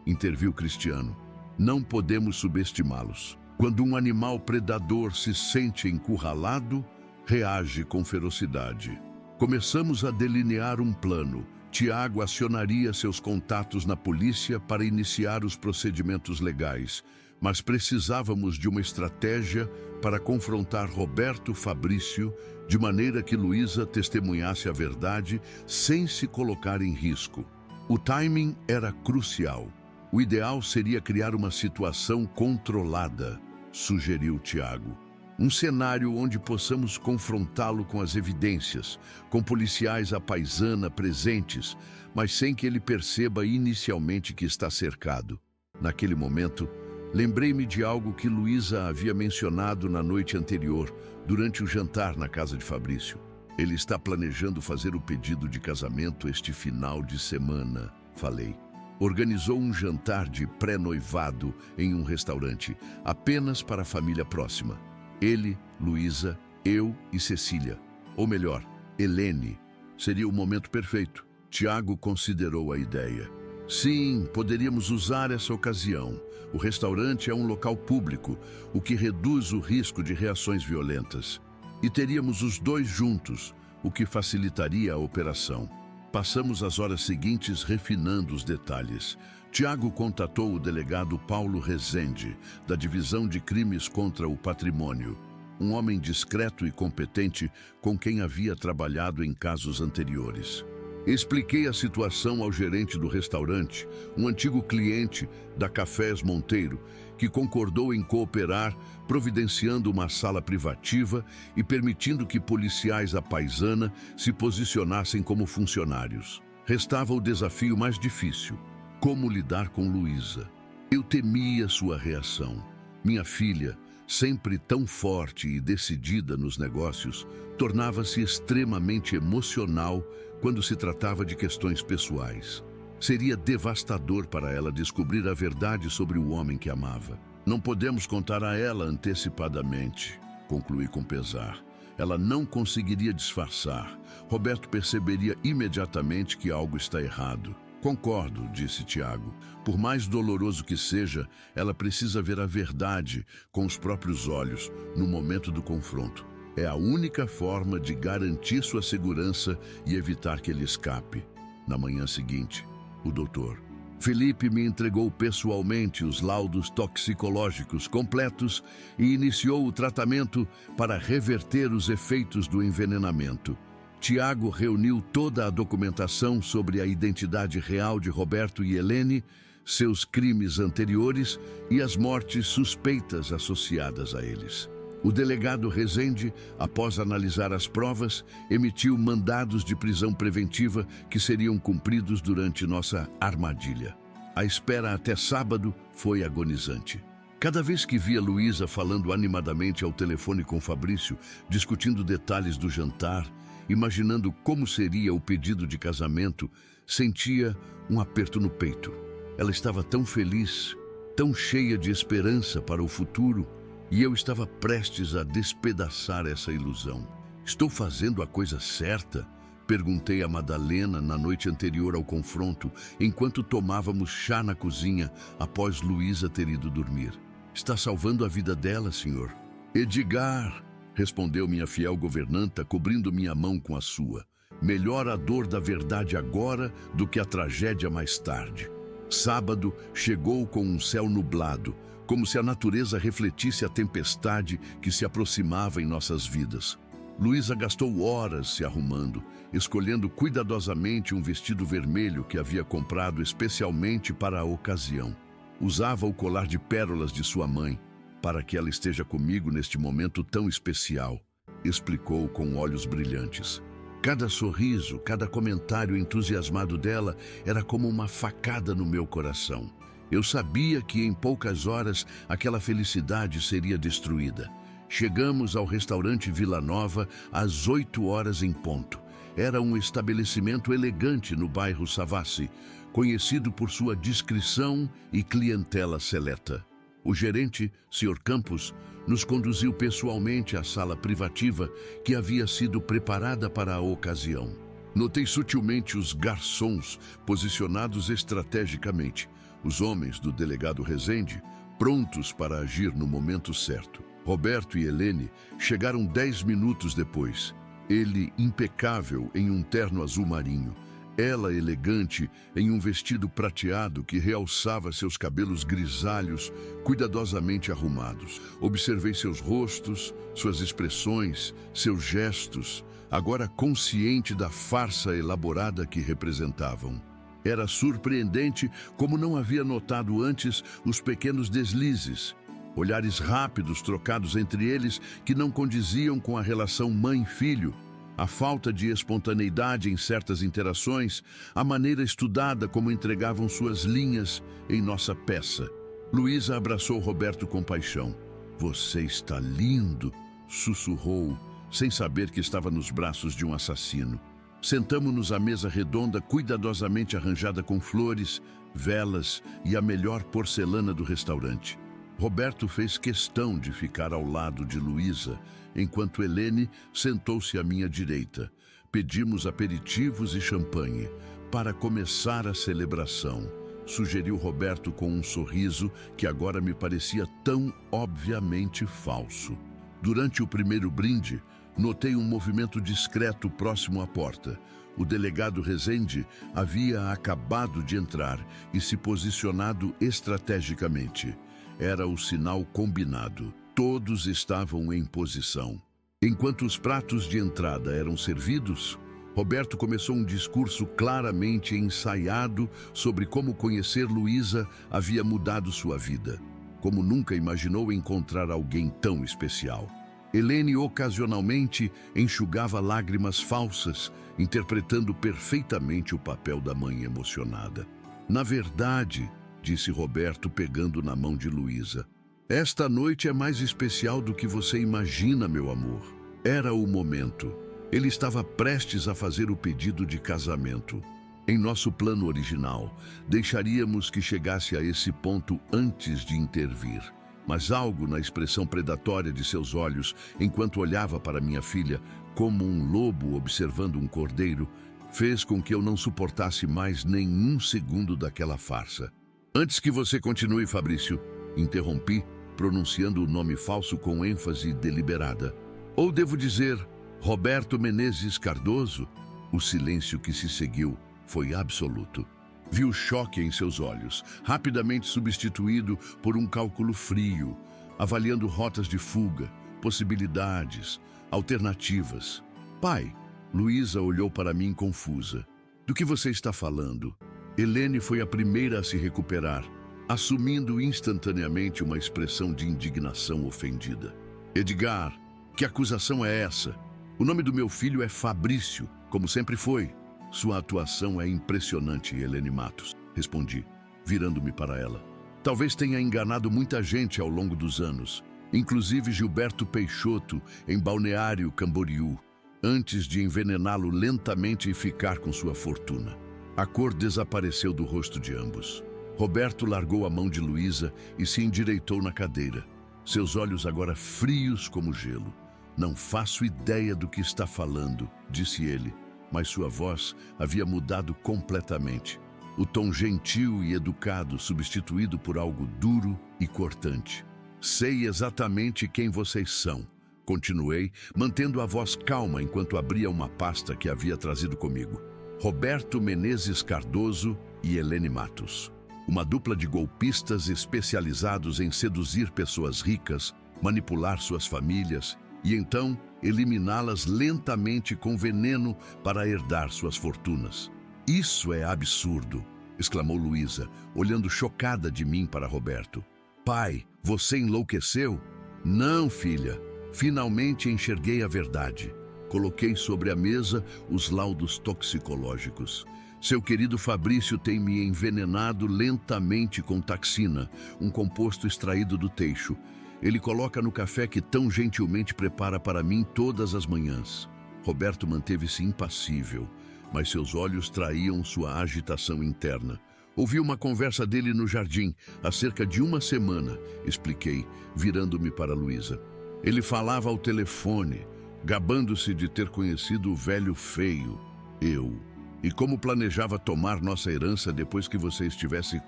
interviu Cristiano, não podemos subestimá-los. Quando um animal predador se sente encurralado, reage com ferocidade. Começamos a delinear um plano. Tiago acionaria seus contatos na polícia para iniciar os procedimentos legais, mas precisávamos de uma estratégia para confrontar Roberto Fabrício de maneira que Luísa testemunhasse a verdade sem se colocar em risco. O timing era crucial. O ideal seria criar uma situação controlada, sugeriu Tiago. Um cenário onde possamos confrontá-lo com as evidências, com policiais à paisana presentes, mas sem que ele perceba inicialmente que está cercado. Naquele momento, lembrei-me de algo que Luísa havia mencionado na noite anterior, durante o jantar na casa de Fabrício. Ele está planejando fazer o pedido de casamento este final de semana, falei. Organizou um jantar de pré-noivado em um restaurante, apenas para a família próxima. Ele, Luísa, eu e Cecília. Ou melhor, Helene. Seria o momento perfeito. Tiago considerou a ideia. Sim, poderíamos usar essa ocasião. O restaurante é um local público, o que reduz o risco de reações violentas. E teríamos os 2 juntos, o que facilitaria a operação. Passamos as horas seguintes refinando os detalhes. Tiago contatou o delegado Paulo Rezende, da Divisão de Crimes contra o Patrimônio, um homem discreto e competente com quem havia trabalhado em casos anteriores. Expliquei a situação ao gerente do restaurante, um antigo cliente da Cafés Monteiro, que concordou em cooperar, providenciando uma sala privativa e permitindo que policiais à paisana se posicionassem como funcionários. Restava o desafio mais difícil: como lidar com Luísa. Eu temia sua reação. Minha filha, sempre tão forte e decidida nos negócios, tornava-se extremamente emocional quando se tratava de questões pessoais. Seria devastador para ela descobrir a verdade sobre o homem que amava. Não podemos contar a ela antecipadamente, concluí com pesar. Ela não conseguiria disfarçar. Roberto perceberia imediatamente que algo está errado. Concordo, disse Tiago. Por mais doloroso que seja, ela precisa ver a verdade com os próprios olhos no momento do confronto. É a única forma de garantir sua segurança e evitar que ele escape. Na manhã seguinte, o doutor Felipe me entregou pessoalmente os laudos toxicológicos completos e iniciou o tratamento para reverter os efeitos do envenenamento. Tiago reuniu toda a documentação sobre a identidade real de Roberto e Helene, seus crimes anteriores e as mortes suspeitas associadas a eles. O delegado Rezende, após analisar as provas, emitiu mandados de prisão preventiva que seriam cumpridos durante nossa armadilha. A espera até sábado foi agonizante. Cada vez que via Luísa falando animadamente ao telefone com Fabrício, discutindo detalhes do jantar, imaginando como seria o pedido de casamento, sentia um aperto no peito. Ela estava tão feliz, tão cheia de esperança para o futuro, e eu estava prestes a despedaçar essa ilusão. Estou fazendo a coisa certa? Perguntei a Madalena na noite anterior ao confronto, enquanto tomávamos chá na cozinha após Luísa ter ido dormir. Está salvando a vida dela, senhor? Edgar, respondeu minha fiel governanta, cobrindo minha mão com a sua. Melhor a dor da verdade agora do que a tragédia mais tarde. Sábado chegou com um céu nublado, como se a natureza refletisse a tempestade que se aproximava em nossas vidas. Luísa gastou horas se arrumando, escolhendo cuidadosamente um vestido vermelho que havia comprado especialmente para a ocasião. Usava o colar de pérolas de sua mãe, para que ela esteja comigo neste momento tão especial, explicou com olhos brilhantes. Cada sorriso, cada comentário entusiasmado dela era como uma facada no meu coração. Eu sabia que em poucas horas aquela felicidade seria destruída. Chegamos ao restaurante Vila Nova às 8 horas em ponto. Era um estabelecimento elegante no bairro Savassi, conhecido por sua discrição e clientela seleta. O gerente, Sr. Campos, nos conduziu pessoalmente à sala privativa que havia sido preparada para a ocasião. Notei sutilmente os garçons posicionados estrategicamente, os homens do delegado Rezende, prontos para agir no momento certo. Roberto e Helene chegaram 10 minutos depois. Ele impecável em um terno azul marinho, ela elegante em um vestido prateado que realçava seus cabelos grisalhos, cuidadosamente arrumados. Observei seus rostos, suas expressões, seus gestos, agora consciente da farsa elaborada que representavam. Era surpreendente como não havia notado antes os pequenos deslizes, olhares rápidos trocados entre eles que não condiziam com a relação mãe-filho, a falta de espontaneidade em certas interações, a maneira estudada como entregavam suas linhas em nossa peça. Luísa abraçou Roberto com paixão. "Você está lindo", sussurrou, sem saber que estava nos braços de um assassino. Sentamo-nos à mesa redonda cuidadosamente arranjada com flores, velas e a melhor porcelana do restaurante. Roberto fez questão de ficar ao lado de Luísa, enquanto Helene sentou-se à minha direita. Pedimos aperitivos e champanhe para começar a celebração, sugeriu Roberto com um sorriso que agora me parecia tão obviamente falso. Durante o primeiro brinde, notei um movimento discreto próximo à porta. O delegado Rezende havia acabado de entrar e se posicionado estrategicamente. Era o sinal combinado. Todos estavam em posição. Enquanto os pratos de entrada eram servidos, Roberto começou um discurso claramente ensaiado sobre como conhecer Luísa havia mudado sua vida, como nunca imaginou encontrar alguém tão especial. Helene ocasionalmente enxugava lágrimas falsas, interpretando perfeitamente o papel da mãe emocionada. "Na verdade", disse Roberto pegando na mão de Luísa, "esta noite é mais especial do que você imagina, meu amor." Era o momento. Ele estava prestes a fazer o pedido de casamento. Em nosso plano original, deixaríamos que chegasse a esse ponto antes de intervir. Mas algo na expressão predatória de seus olhos, enquanto olhava para minha filha, como um lobo observando um cordeiro, fez com que eu não suportasse mais nenhum segundo daquela farsa. Antes que você continue, Fabrício, interrompi, pronunciando o nome falso com ênfase deliberada. Ou devo dizer, Roberto Menezes Cardoso? O silêncio que se seguiu foi absoluto. Vi o choque em seus olhos, rapidamente substituído por um cálculo frio, avaliando rotas de fuga, possibilidades, alternativas. Pai, Luísa olhou para mim confusa. Do que você está falando? Helene foi a primeira a se recuperar, assumindo instantaneamente uma expressão de indignação ofendida. Edgar, que acusação é essa? O nome do meu filho é Fabrício, como sempre foi. Sua atuação é impressionante, Helene Matos, respondi, virando-me para ela. Talvez tenha enganado muita gente ao longo dos anos, inclusive Gilberto Peixoto, em Balneário Camboriú, antes de envenená-lo lentamente e ficar com sua fortuna. A cor desapareceu do rosto de ambos. Roberto largou a mão de Luísa e se endireitou na cadeira, seus olhos agora frios como gelo. Não faço ideia do que está falando, disse ele, mas sua voz havia mudado completamente. O tom gentil e educado substituído por algo duro e cortante. Sei exatamente quem vocês são, continuei, mantendo a voz calma enquanto abria uma pasta que havia trazido comigo. Roberto Menezes Cardoso e Helene Matos. Uma dupla de golpistas especializados em seduzir pessoas ricas, manipular suas famílias e então eliminá-las lentamente com veneno para herdar suas fortunas. Isso é absurdo, exclamou Luísa, olhando chocada de mim para Roberto. Pai, você enlouqueceu? Não, filha. Finalmente enxerguei a verdade. Coloquei sobre a mesa os laudos toxicológicos. Seu querido Fabrício tem me envenenado lentamente com taxina, um composto extraído do teixo. Ele coloca no café que tão gentilmente prepara para mim todas as manhãs. Roberto manteve-se impassível, mas seus olhos traíam sua agitação interna. Ouvi uma conversa dele no jardim, há cerca de uma semana, expliquei, virando-me para Luísa. Ele falava ao telefone, gabando-se de ter conhecido o velho feio, eu, e como planejava tomar nossa herança depois que você estivesse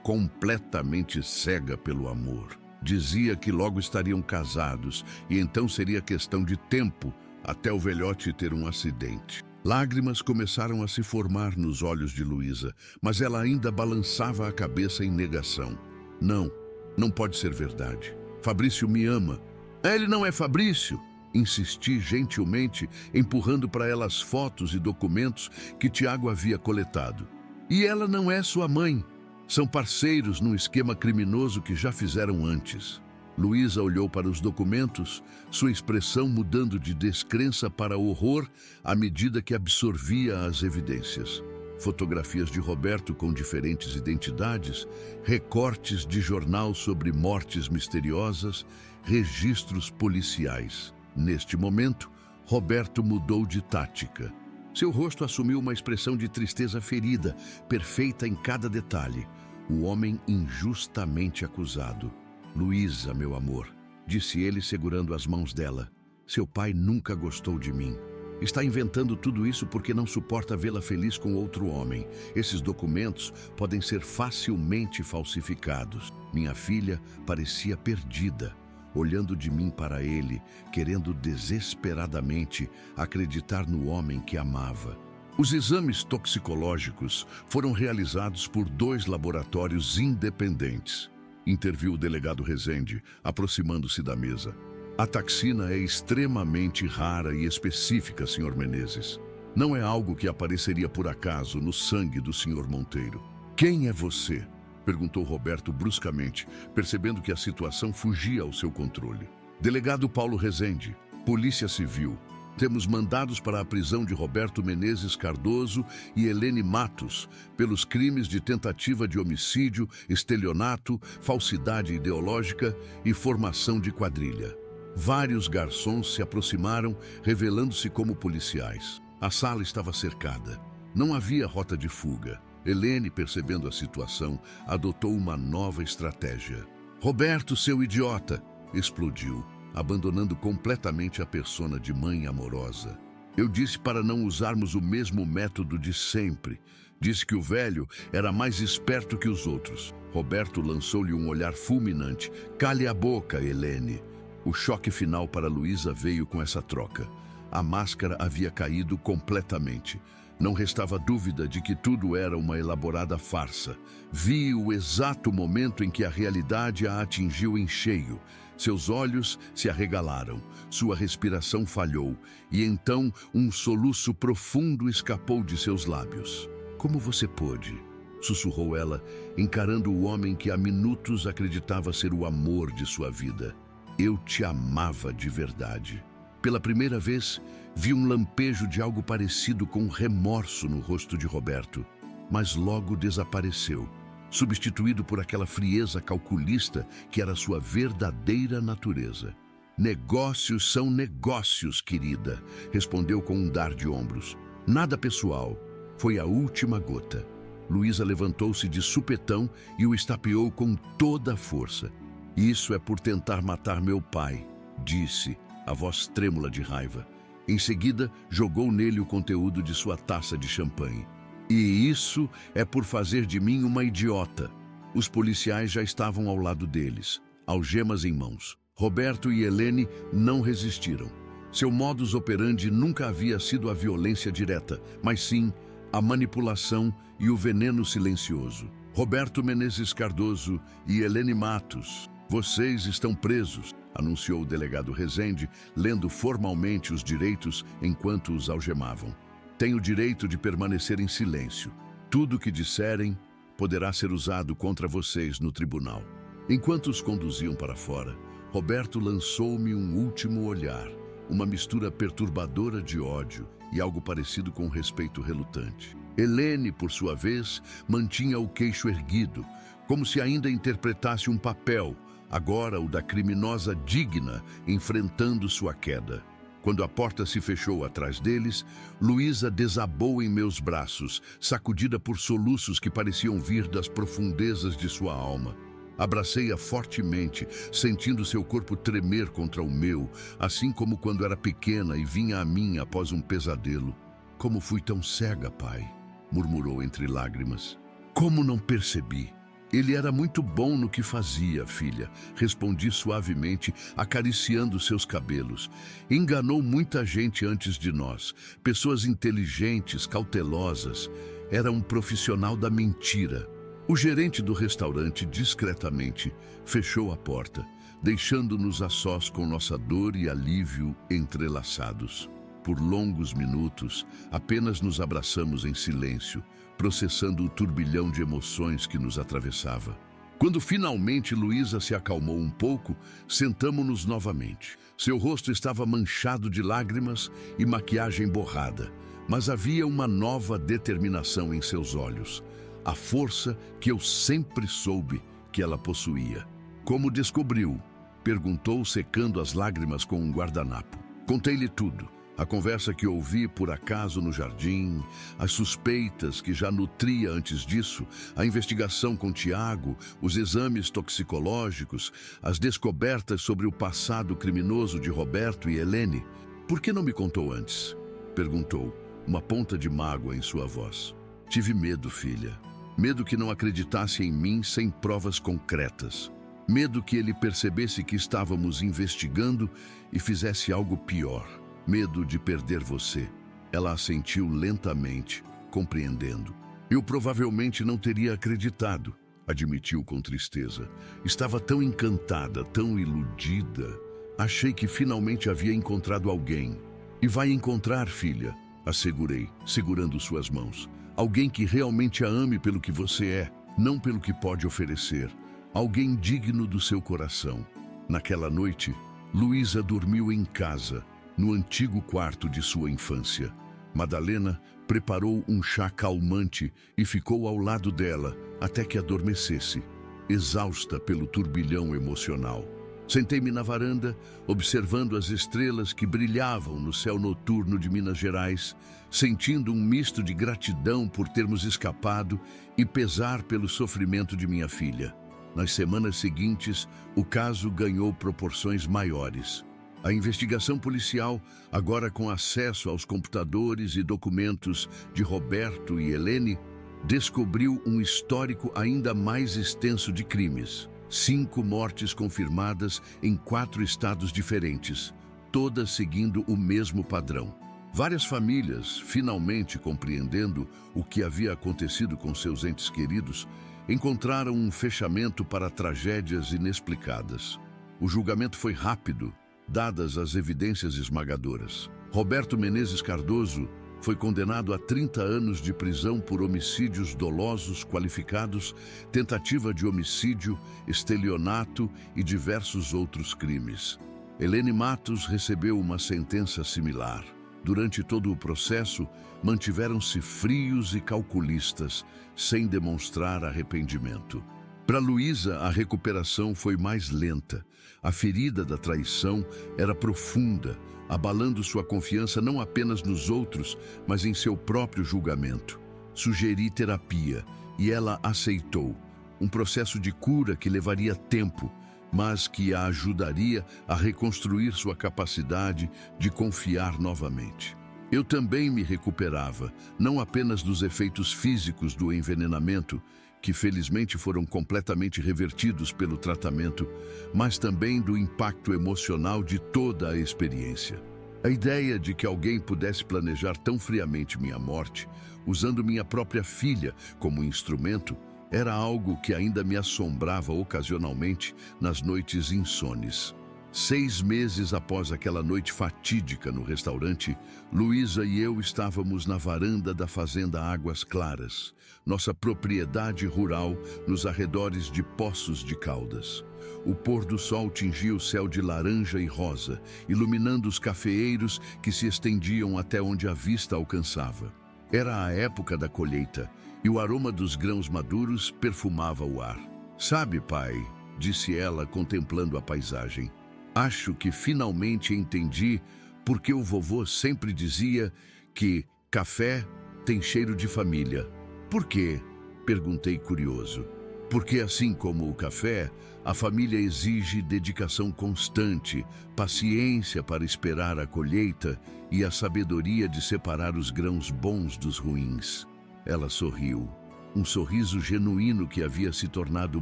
completamente cega pelo amor. Dizia que logo estariam casados e então seria questão de tempo até o velhote ter um acidente. Lágrimas começaram a se formar nos olhos de Luísa, mas ela ainda balançava a cabeça em negação. Não, não pode ser verdade. Fabrício me ama. Ele não é Fabrício, insisti gentilmente, empurrando para ela as fotos e documentos que Tiago havia coletado. E ela não é sua mãe. São parceiros num esquema criminoso que já fizeram antes. Luísa olhou para os documentos, sua expressão mudando de descrença para horror à medida que absorvia as evidências. Fotografias de Roberto com diferentes identidades, recortes de jornal sobre mortes misteriosas, registros policiais. Neste momento, Roberto mudou de tática. Seu rosto assumiu uma expressão de tristeza ferida, perfeita em cada detalhe. O homem injustamente acusado. Luísa, meu amor, disse ele segurando as mãos dela. Seu pai nunca gostou de mim. Está inventando tudo isso porque não suporta vê-la feliz com outro homem. Esses documentos podem ser facilmente falsificados. Minha filha parecia perdida, olhando de mim para ele, querendo desesperadamente acreditar no homem que amava. Os exames toxicológicos foram realizados por 2 laboratórios independentes. Interviu o delegado Rezende, aproximando-se da mesa. A taxina é extremamente rara e específica, Sr. Menezes. Não é algo que apareceria por acaso no sangue do Sr. Monteiro. Quem é você? Perguntou Roberto bruscamente, percebendo que a situação fugia ao seu controle. Delegado Paulo Rezende, Polícia Civil. Temos mandados para a prisão de Roberto Menezes Cardoso e Helene Matos pelos crimes de tentativa de homicídio, estelionato, falsidade ideológica e formação de quadrilha. Vários garçons se aproximaram, revelando-se como policiais. A sala estava cercada. Não havia rota de fuga. Helene, percebendo a situação, adotou uma nova estratégia. Roberto, seu idiota! Explodiu, abandonando completamente a persona de mãe amorosa. Eu disse para não usarmos o mesmo método de sempre. Disse que o velho era mais esperto que os outros. Roberto lançou-lhe um olhar fulminante. Cale a boca, Helene. O choque final para Luísa veio com essa troca. A máscara havia caído completamente. Não restava dúvida de que tudo era uma elaborada farsa. Vi o exato momento em que a realidade a atingiu em cheio. Seus olhos se arregalaram, sua respiração falhou, e então um soluço profundo escapou de seus lábios. Como você pôde? Sussurrou ela, encarando o homem que há minutos acreditava ser o amor de sua vida. Eu te amava de verdade. Pela primeira vez, vi um lampejo de algo parecido com remorso no rosto de Roberto, mas logo desapareceu, substituído por aquela frieza calculista que era sua verdadeira natureza. Negócios são negócios, querida, respondeu com um dar de ombros. Nada pessoal. Foi a última gota. Luísa levantou-se de supetão e o estapeou com toda a força. Isso é por tentar matar meu pai, disse, a voz trêmula de raiva. Em seguida, jogou nele o conteúdo de sua taça de champanhe. E isso é por fazer de mim uma idiota. Os policiais já estavam ao lado deles, algemas em mãos. Roberto e Helene não resistiram. Seu modus operandi nunca havia sido a violência direta, mas sim a manipulação e o veneno silencioso. Roberto Menezes Cardoso e Helene Matos, vocês estão presos, anunciou o delegado Rezende, lendo formalmente os direitos enquanto os algemavam. Têm o direito de permanecer em silêncio. Tudo o que disserem poderá ser usado contra vocês no tribunal. Enquanto os conduziam para fora, Roberto lançou-me um último olhar, uma mistura perturbadora de ódio e algo parecido com respeito relutante. Helene, por sua vez, mantinha o queixo erguido, como se ainda interpretasse um papel, agora o da criminosa digna, enfrentando sua queda. Quando a porta se fechou atrás deles, Luísa desabou em meus braços, sacudida por soluços que pareciam vir das profundezas de sua alma. Abracei-a fortemente, sentindo seu corpo tremer contra o meu, assim como quando era pequena e vinha a mim após um pesadelo. Como fui tão cega, pai? Murmurou entre lágrimas. Como não percebi? Ele era muito bom no que fazia, filha, respondi suavemente, acariciando seus cabelos. Enganou muita gente antes de nós, pessoas inteligentes, cautelosas. Era um profissional da mentira. O gerente do restaurante, discretamente, fechou a porta, deixando-nos a sós com nossa dor e alívio entrelaçados. Por longos minutos, apenas nos abraçamos em silêncio, processando o turbilhão de emoções que nos atravessava. Quando finalmente Luísa se acalmou um pouco, sentamo-nos novamente. Seu rosto estava manchado de lágrimas e maquiagem borrada, mas havia uma nova determinação em seus olhos, a força que eu sempre soube que ela possuía. Como descobriu? Perguntou, secando as lágrimas com um guardanapo. Contei-lhe tudo. A conversa que ouvi por acaso no jardim, as suspeitas que já nutria antes disso, a investigação com Tiago, os exames toxicológicos, as descobertas sobre o passado criminoso de Roberto e Helene. Por que não me contou antes? Perguntou, uma ponta de mágoa em sua voz. Tive medo, filha. Medo que não acreditasse em mim sem provas concretas. Medo que ele percebesse que estávamos investigando e fizesse algo pior. Medo de perder você. Ela assentiu lentamente, compreendendo. Eu provavelmente não teria acreditado, admitiu com tristeza. Estava tão encantada, tão iludida. Achei que finalmente havia encontrado alguém. E vai encontrar, filha, assegurei, segurando suas mãos. Alguém que realmente a ame pelo que você é, não pelo que pode oferecer. Alguém digno do seu coração. Naquela noite, Luísa dormiu em casa, no antigo quarto de sua infância. Madalena preparou um chá calmante e ficou ao lado dela até que adormecesse, exausta pelo turbilhão emocional. Sentei-me na varanda, observando as estrelas que brilhavam no céu noturno de Minas Gerais, sentindo um misto de gratidão por termos escapado e pesar pelo sofrimento de minha filha. Nas semanas seguintes, o caso ganhou proporções maiores. A investigação policial, agora com acesso aos computadores e documentos de Roberto e Helene, descobriu um histórico ainda mais extenso de crimes. 5 mortes confirmadas em 4 estados diferentes, todas seguindo o mesmo padrão. Várias famílias, finalmente compreendendo o que havia acontecido com seus entes queridos, encontraram um fechamento para tragédias inexplicadas. O julgamento foi rápido, dadas as evidências esmagadoras. Roberto Menezes Cardoso foi condenado a 30 anos de prisão por homicídios dolosos qualificados, tentativa de homicídio, estelionato e diversos outros crimes. Helene Matos recebeu uma sentença similar. Durante todo o processo, mantiveram-se frios e calculistas, sem demonstrar arrependimento. Para Luísa, a recuperação foi mais lenta. A ferida da traição era profunda, abalando sua confiança não apenas nos outros, mas em seu próprio julgamento. Sugeri terapia e ela aceitou. Um processo de cura que levaria tempo, mas que a ajudaria a reconstruir sua capacidade de confiar novamente. Eu também me recuperava, não apenas dos efeitos físicos do envenenamento, que felizmente foram completamente revertidos pelo tratamento, mas também do impacto emocional de toda a experiência. A ideia de que alguém pudesse planejar tão friamente minha morte, usando minha própria filha como instrumento, era algo que ainda me assombrava ocasionalmente nas noites insones. 6 meses após aquela noite fatídica no restaurante, Luísa e eu estávamos na varanda da fazenda Águas Claras, nossa propriedade rural nos arredores de Poços de Caldas. O pôr do sol tingia o céu de laranja e rosa, iluminando os cafeeiros que se estendiam até onde a vista alcançava. Era a época da colheita e o aroma dos grãos maduros perfumava o ar. "Sabe, pai", disse ela, contemplando a paisagem, "acho que finalmente entendi por que o vovô sempre dizia que café tem cheiro de família." "Por quê?", perguntei curioso. "Porque assim como o café, a família exige dedicação constante, paciência para esperar a colheita e a sabedoria de separar os grãos bons dos ruins." Ela sorriu, um sorriso genuíno que havia se tornado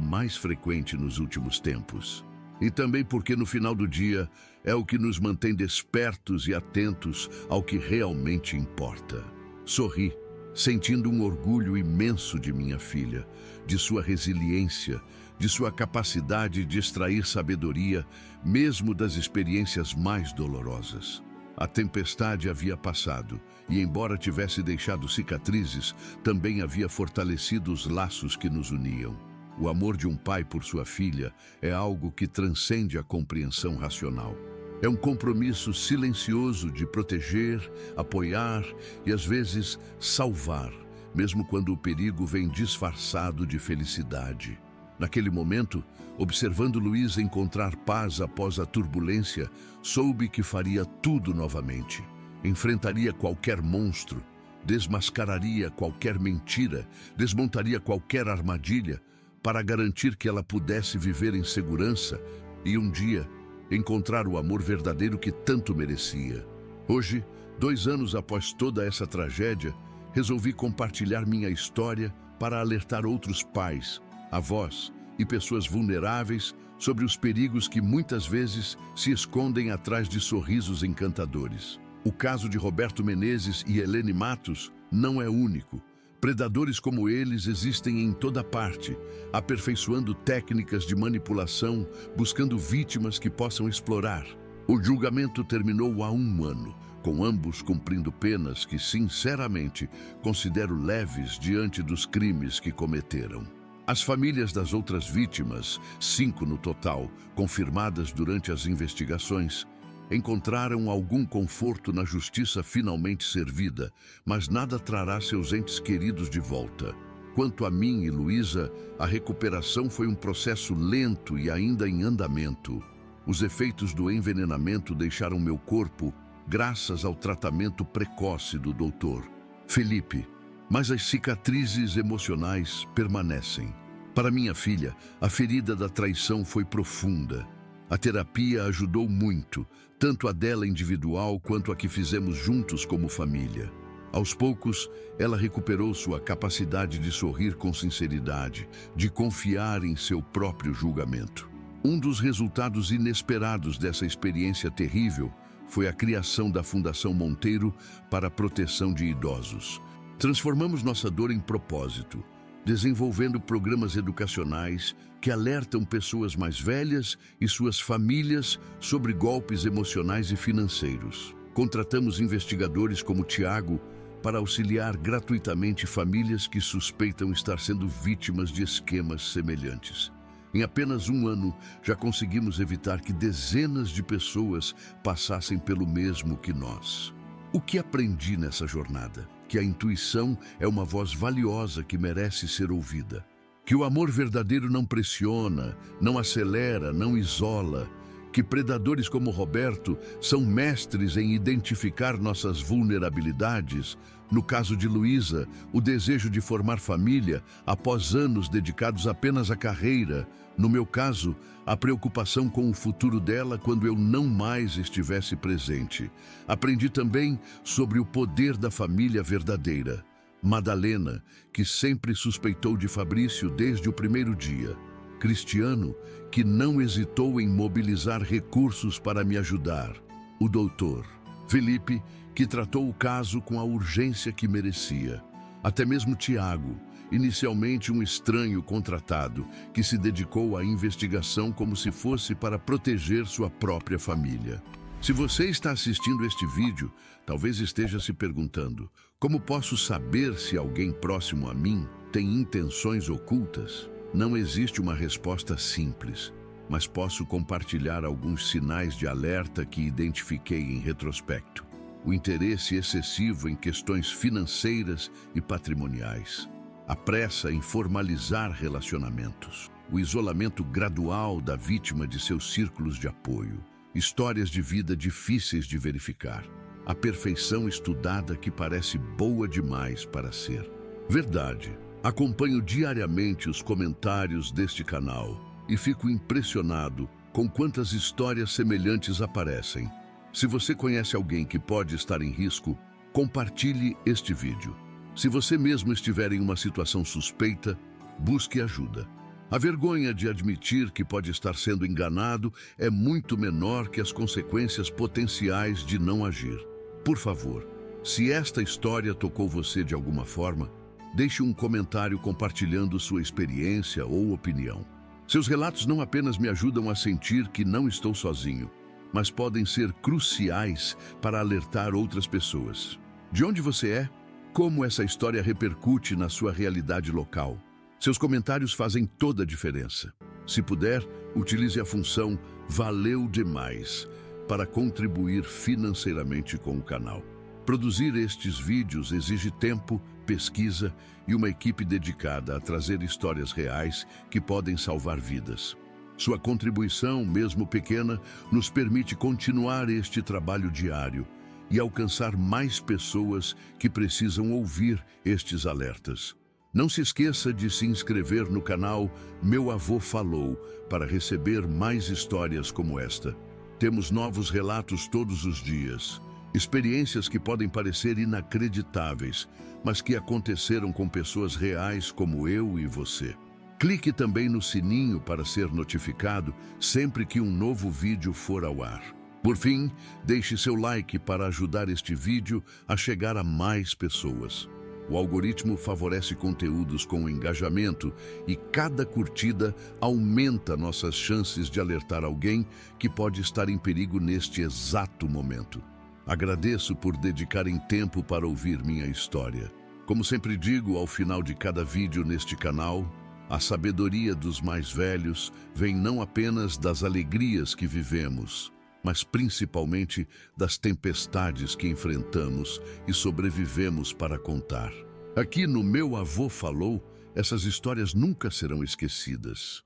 mais frequente nos últimos tempos. "E também porque no final do dia é o que nos mantém despertos e atentos ao que realmente importa." Sorri, sentindo um orgulho imenso de minha filha, de sua resiliência, de sua capacidade de extrair sabedoria, mesmo das experiências mais dolorosas. A tempestade havia passado e, embora tivesse deixado cicatrizes, também havia fortalecido os laços que nos uniam. O amor de um pai por sua filha é algo que transcende a compreensão racional. É um compromisso silencioso de proteger, apoiar e, às vezes, salvar, mesmo quando o perigo vem disfarçado de felicidade. Naquele momento, observando Luísa encontrar paz após a turbulência, soube que faria tudo novamente. Enfrentaria qualquer monstro, desmascararia qualquer mentira, desmontaria qualquer armadilha, para garantir que ela pudesse viver em segurança e um dia encontrar o amor verdadeiro que tanto merecia. Hoje, 2 anos após toda essa tragédia, resolvi compartilhar minha história para alertar outros pais, avós e pessoas vulneráveis sobre os perigos que muitas vezes se escondem atrás de sorrisos encantadores. O caso de Roberto Menezes e Helene Matos não é único. Predadores como eles existem em toda parte, aperfeiçoando técnicas de manipulação, buscando vítimas que possam explorar. O julgamento terminou há 1 ano, com ambos cumprindo penas que, sinceramente, considero leves diante dos crimes que cometeram. As famílias das outras vítimas, 5 no total, confirmadas durante as investigações, encontraram algum conforto na justiça finalmente servida, mas nada trará seus entes queridos de volta. Quanto a mim e Luísa, a recuperação foi um processo lento e ainda em andamento. Os efeitos do envenenamento deixaram meu corpo graças ao tratamento precoce do doutor Felipe, mas as cicatrizes emocionais permanecem. Para minha filha, a ferida da traição foi profunda. A terapia ajudou muito, tanto a dela individual quanto a que fizemos juntos como família. Aos poucos, ela recuperou sua capacidade de sorrir com sinceridade, de confiar em seu próprio julgamento. Um dos resultados inesperados dessa experiência terrível foi a criação da Fundação Monteiro para a Proteção de Idosos. Transformamos nossa dor em propósito, desenvolvendo programas educacionais que alertam pessoas mais velhas e suas famílias sobre golpes emocionais e financeiros. Contratamos investigadores como Tiago para auxiliar gratuitamente famílias que suspeitam estar sendo vítimas de esquemas semelhantes. Em apenas um ano, já conseguimos evitar que dezenas de pessoas passassem pelo mesmo que nós. O que aprendi nessa jornada? Que a intuição é uma voz valiosa que merece ser ouvida. Que o amor verdadeiro não pressiona, não acelera, não isola. Que predadores como Roberto são mestres em identificar nossas vulnerabilidades. No caso de Luísa, o desejo de formar família após anos dedicados apenas à carreira. No meu caso, a preocupação com o futuro dela quando eu não mais estivesse presente. Aprendi também sobre o poder da família verdadeira. Madalena, que sempre suspeitou de Fabrício desde o primeiro dia. Cristiano, que não hesitou em mobilizar recursos para me ajudar. O doutor Felipe, que tratou o caso com a urgência que merecia. Até mesmo Tiago, inicialmente um estranho contratado, que se dedicou à investigação como se fosse para proteger sua própria família. Se você está assistindo este vídeo, talvez esteja se perguntando: como posso saber se alguém próximo a mim tem intenções ocultas? Não existe uma resposta simples, mas posso compartilhar alguns sinais de alerta que identifiquei em retrospecto. O interesse excessivo em questões financeiras e patrimoniais. A pressa em formalizar relacionamentos. O isolamento gradual da vítima de seus círculos de apoio. Histórias de vida difíceis de verificar. A perfeição estudada que parece boa demais para ser verdade. Acompanho diariamente os comentários deste canal e fico impressionado com quantas histórias semelhantes aparecem. Se você conhece alguém que pode estar em risco, compartilhe este vídeo. Se você mesmo estiver em uma situação suspeita, busque ajuda. A vergonha de admitir que pode estar sendo enganado é muito menor que as consequências potenciais de não agir. Por favor, se esta história tocou você de alguma forma, deixe um comentário compartilhando sua experiência ou opinião. Seus relatos não apenas me ajudam a sentir que não estou sozinho, mas podem ser cruciais para alertar outras pessoas. De onde você é? Como essa história repercute na sua realidade local? Seus comentários fazem toda a diferença. Se puder, utilize a função "Valeu demais" para contribuir financeiramente com o canal. Produzir estes vídeos exige tempo, pesquisa e uma equipe dedicada a trazer histórias reais que podem salvar vidas. Sua contribuição, mesmo pequena, nos permite continuar este trabalho diário e alcançar mais pessoas que precisam ouvir estes alertas. Não se esqueça de se inscrever no canal Meu Avô Falou para receber mais histórias como esta. Temos novos relatos todos os dias. Experiências que podem parecer inacreditáveis, mas que aconteceram com pessoas reais como eu e você. Clique também no sininho para ser notificado sempre que um novo vídeo for ao ar. Por fim, deixe seu like para ajudar este vídeo a chegar a mais pessoas. O algoritmo favorece conteúdos com engajamento e cada curtida aumenta nossas chances de alertar alguém que pode estar em perigo neste exato momento. Agradeço por dedicarem tempo para ouvir minha história. Como sempre digo ao final de cada vídeo neste canal, a sabedoria dos mais velhos vem não apenas das alegrias que vivemos, mas principalmente das tempestades que enfrentamos e sobrevivemos para contar. Aqui no Meu Avô Falou, essas histórias nunca serão esquecidas.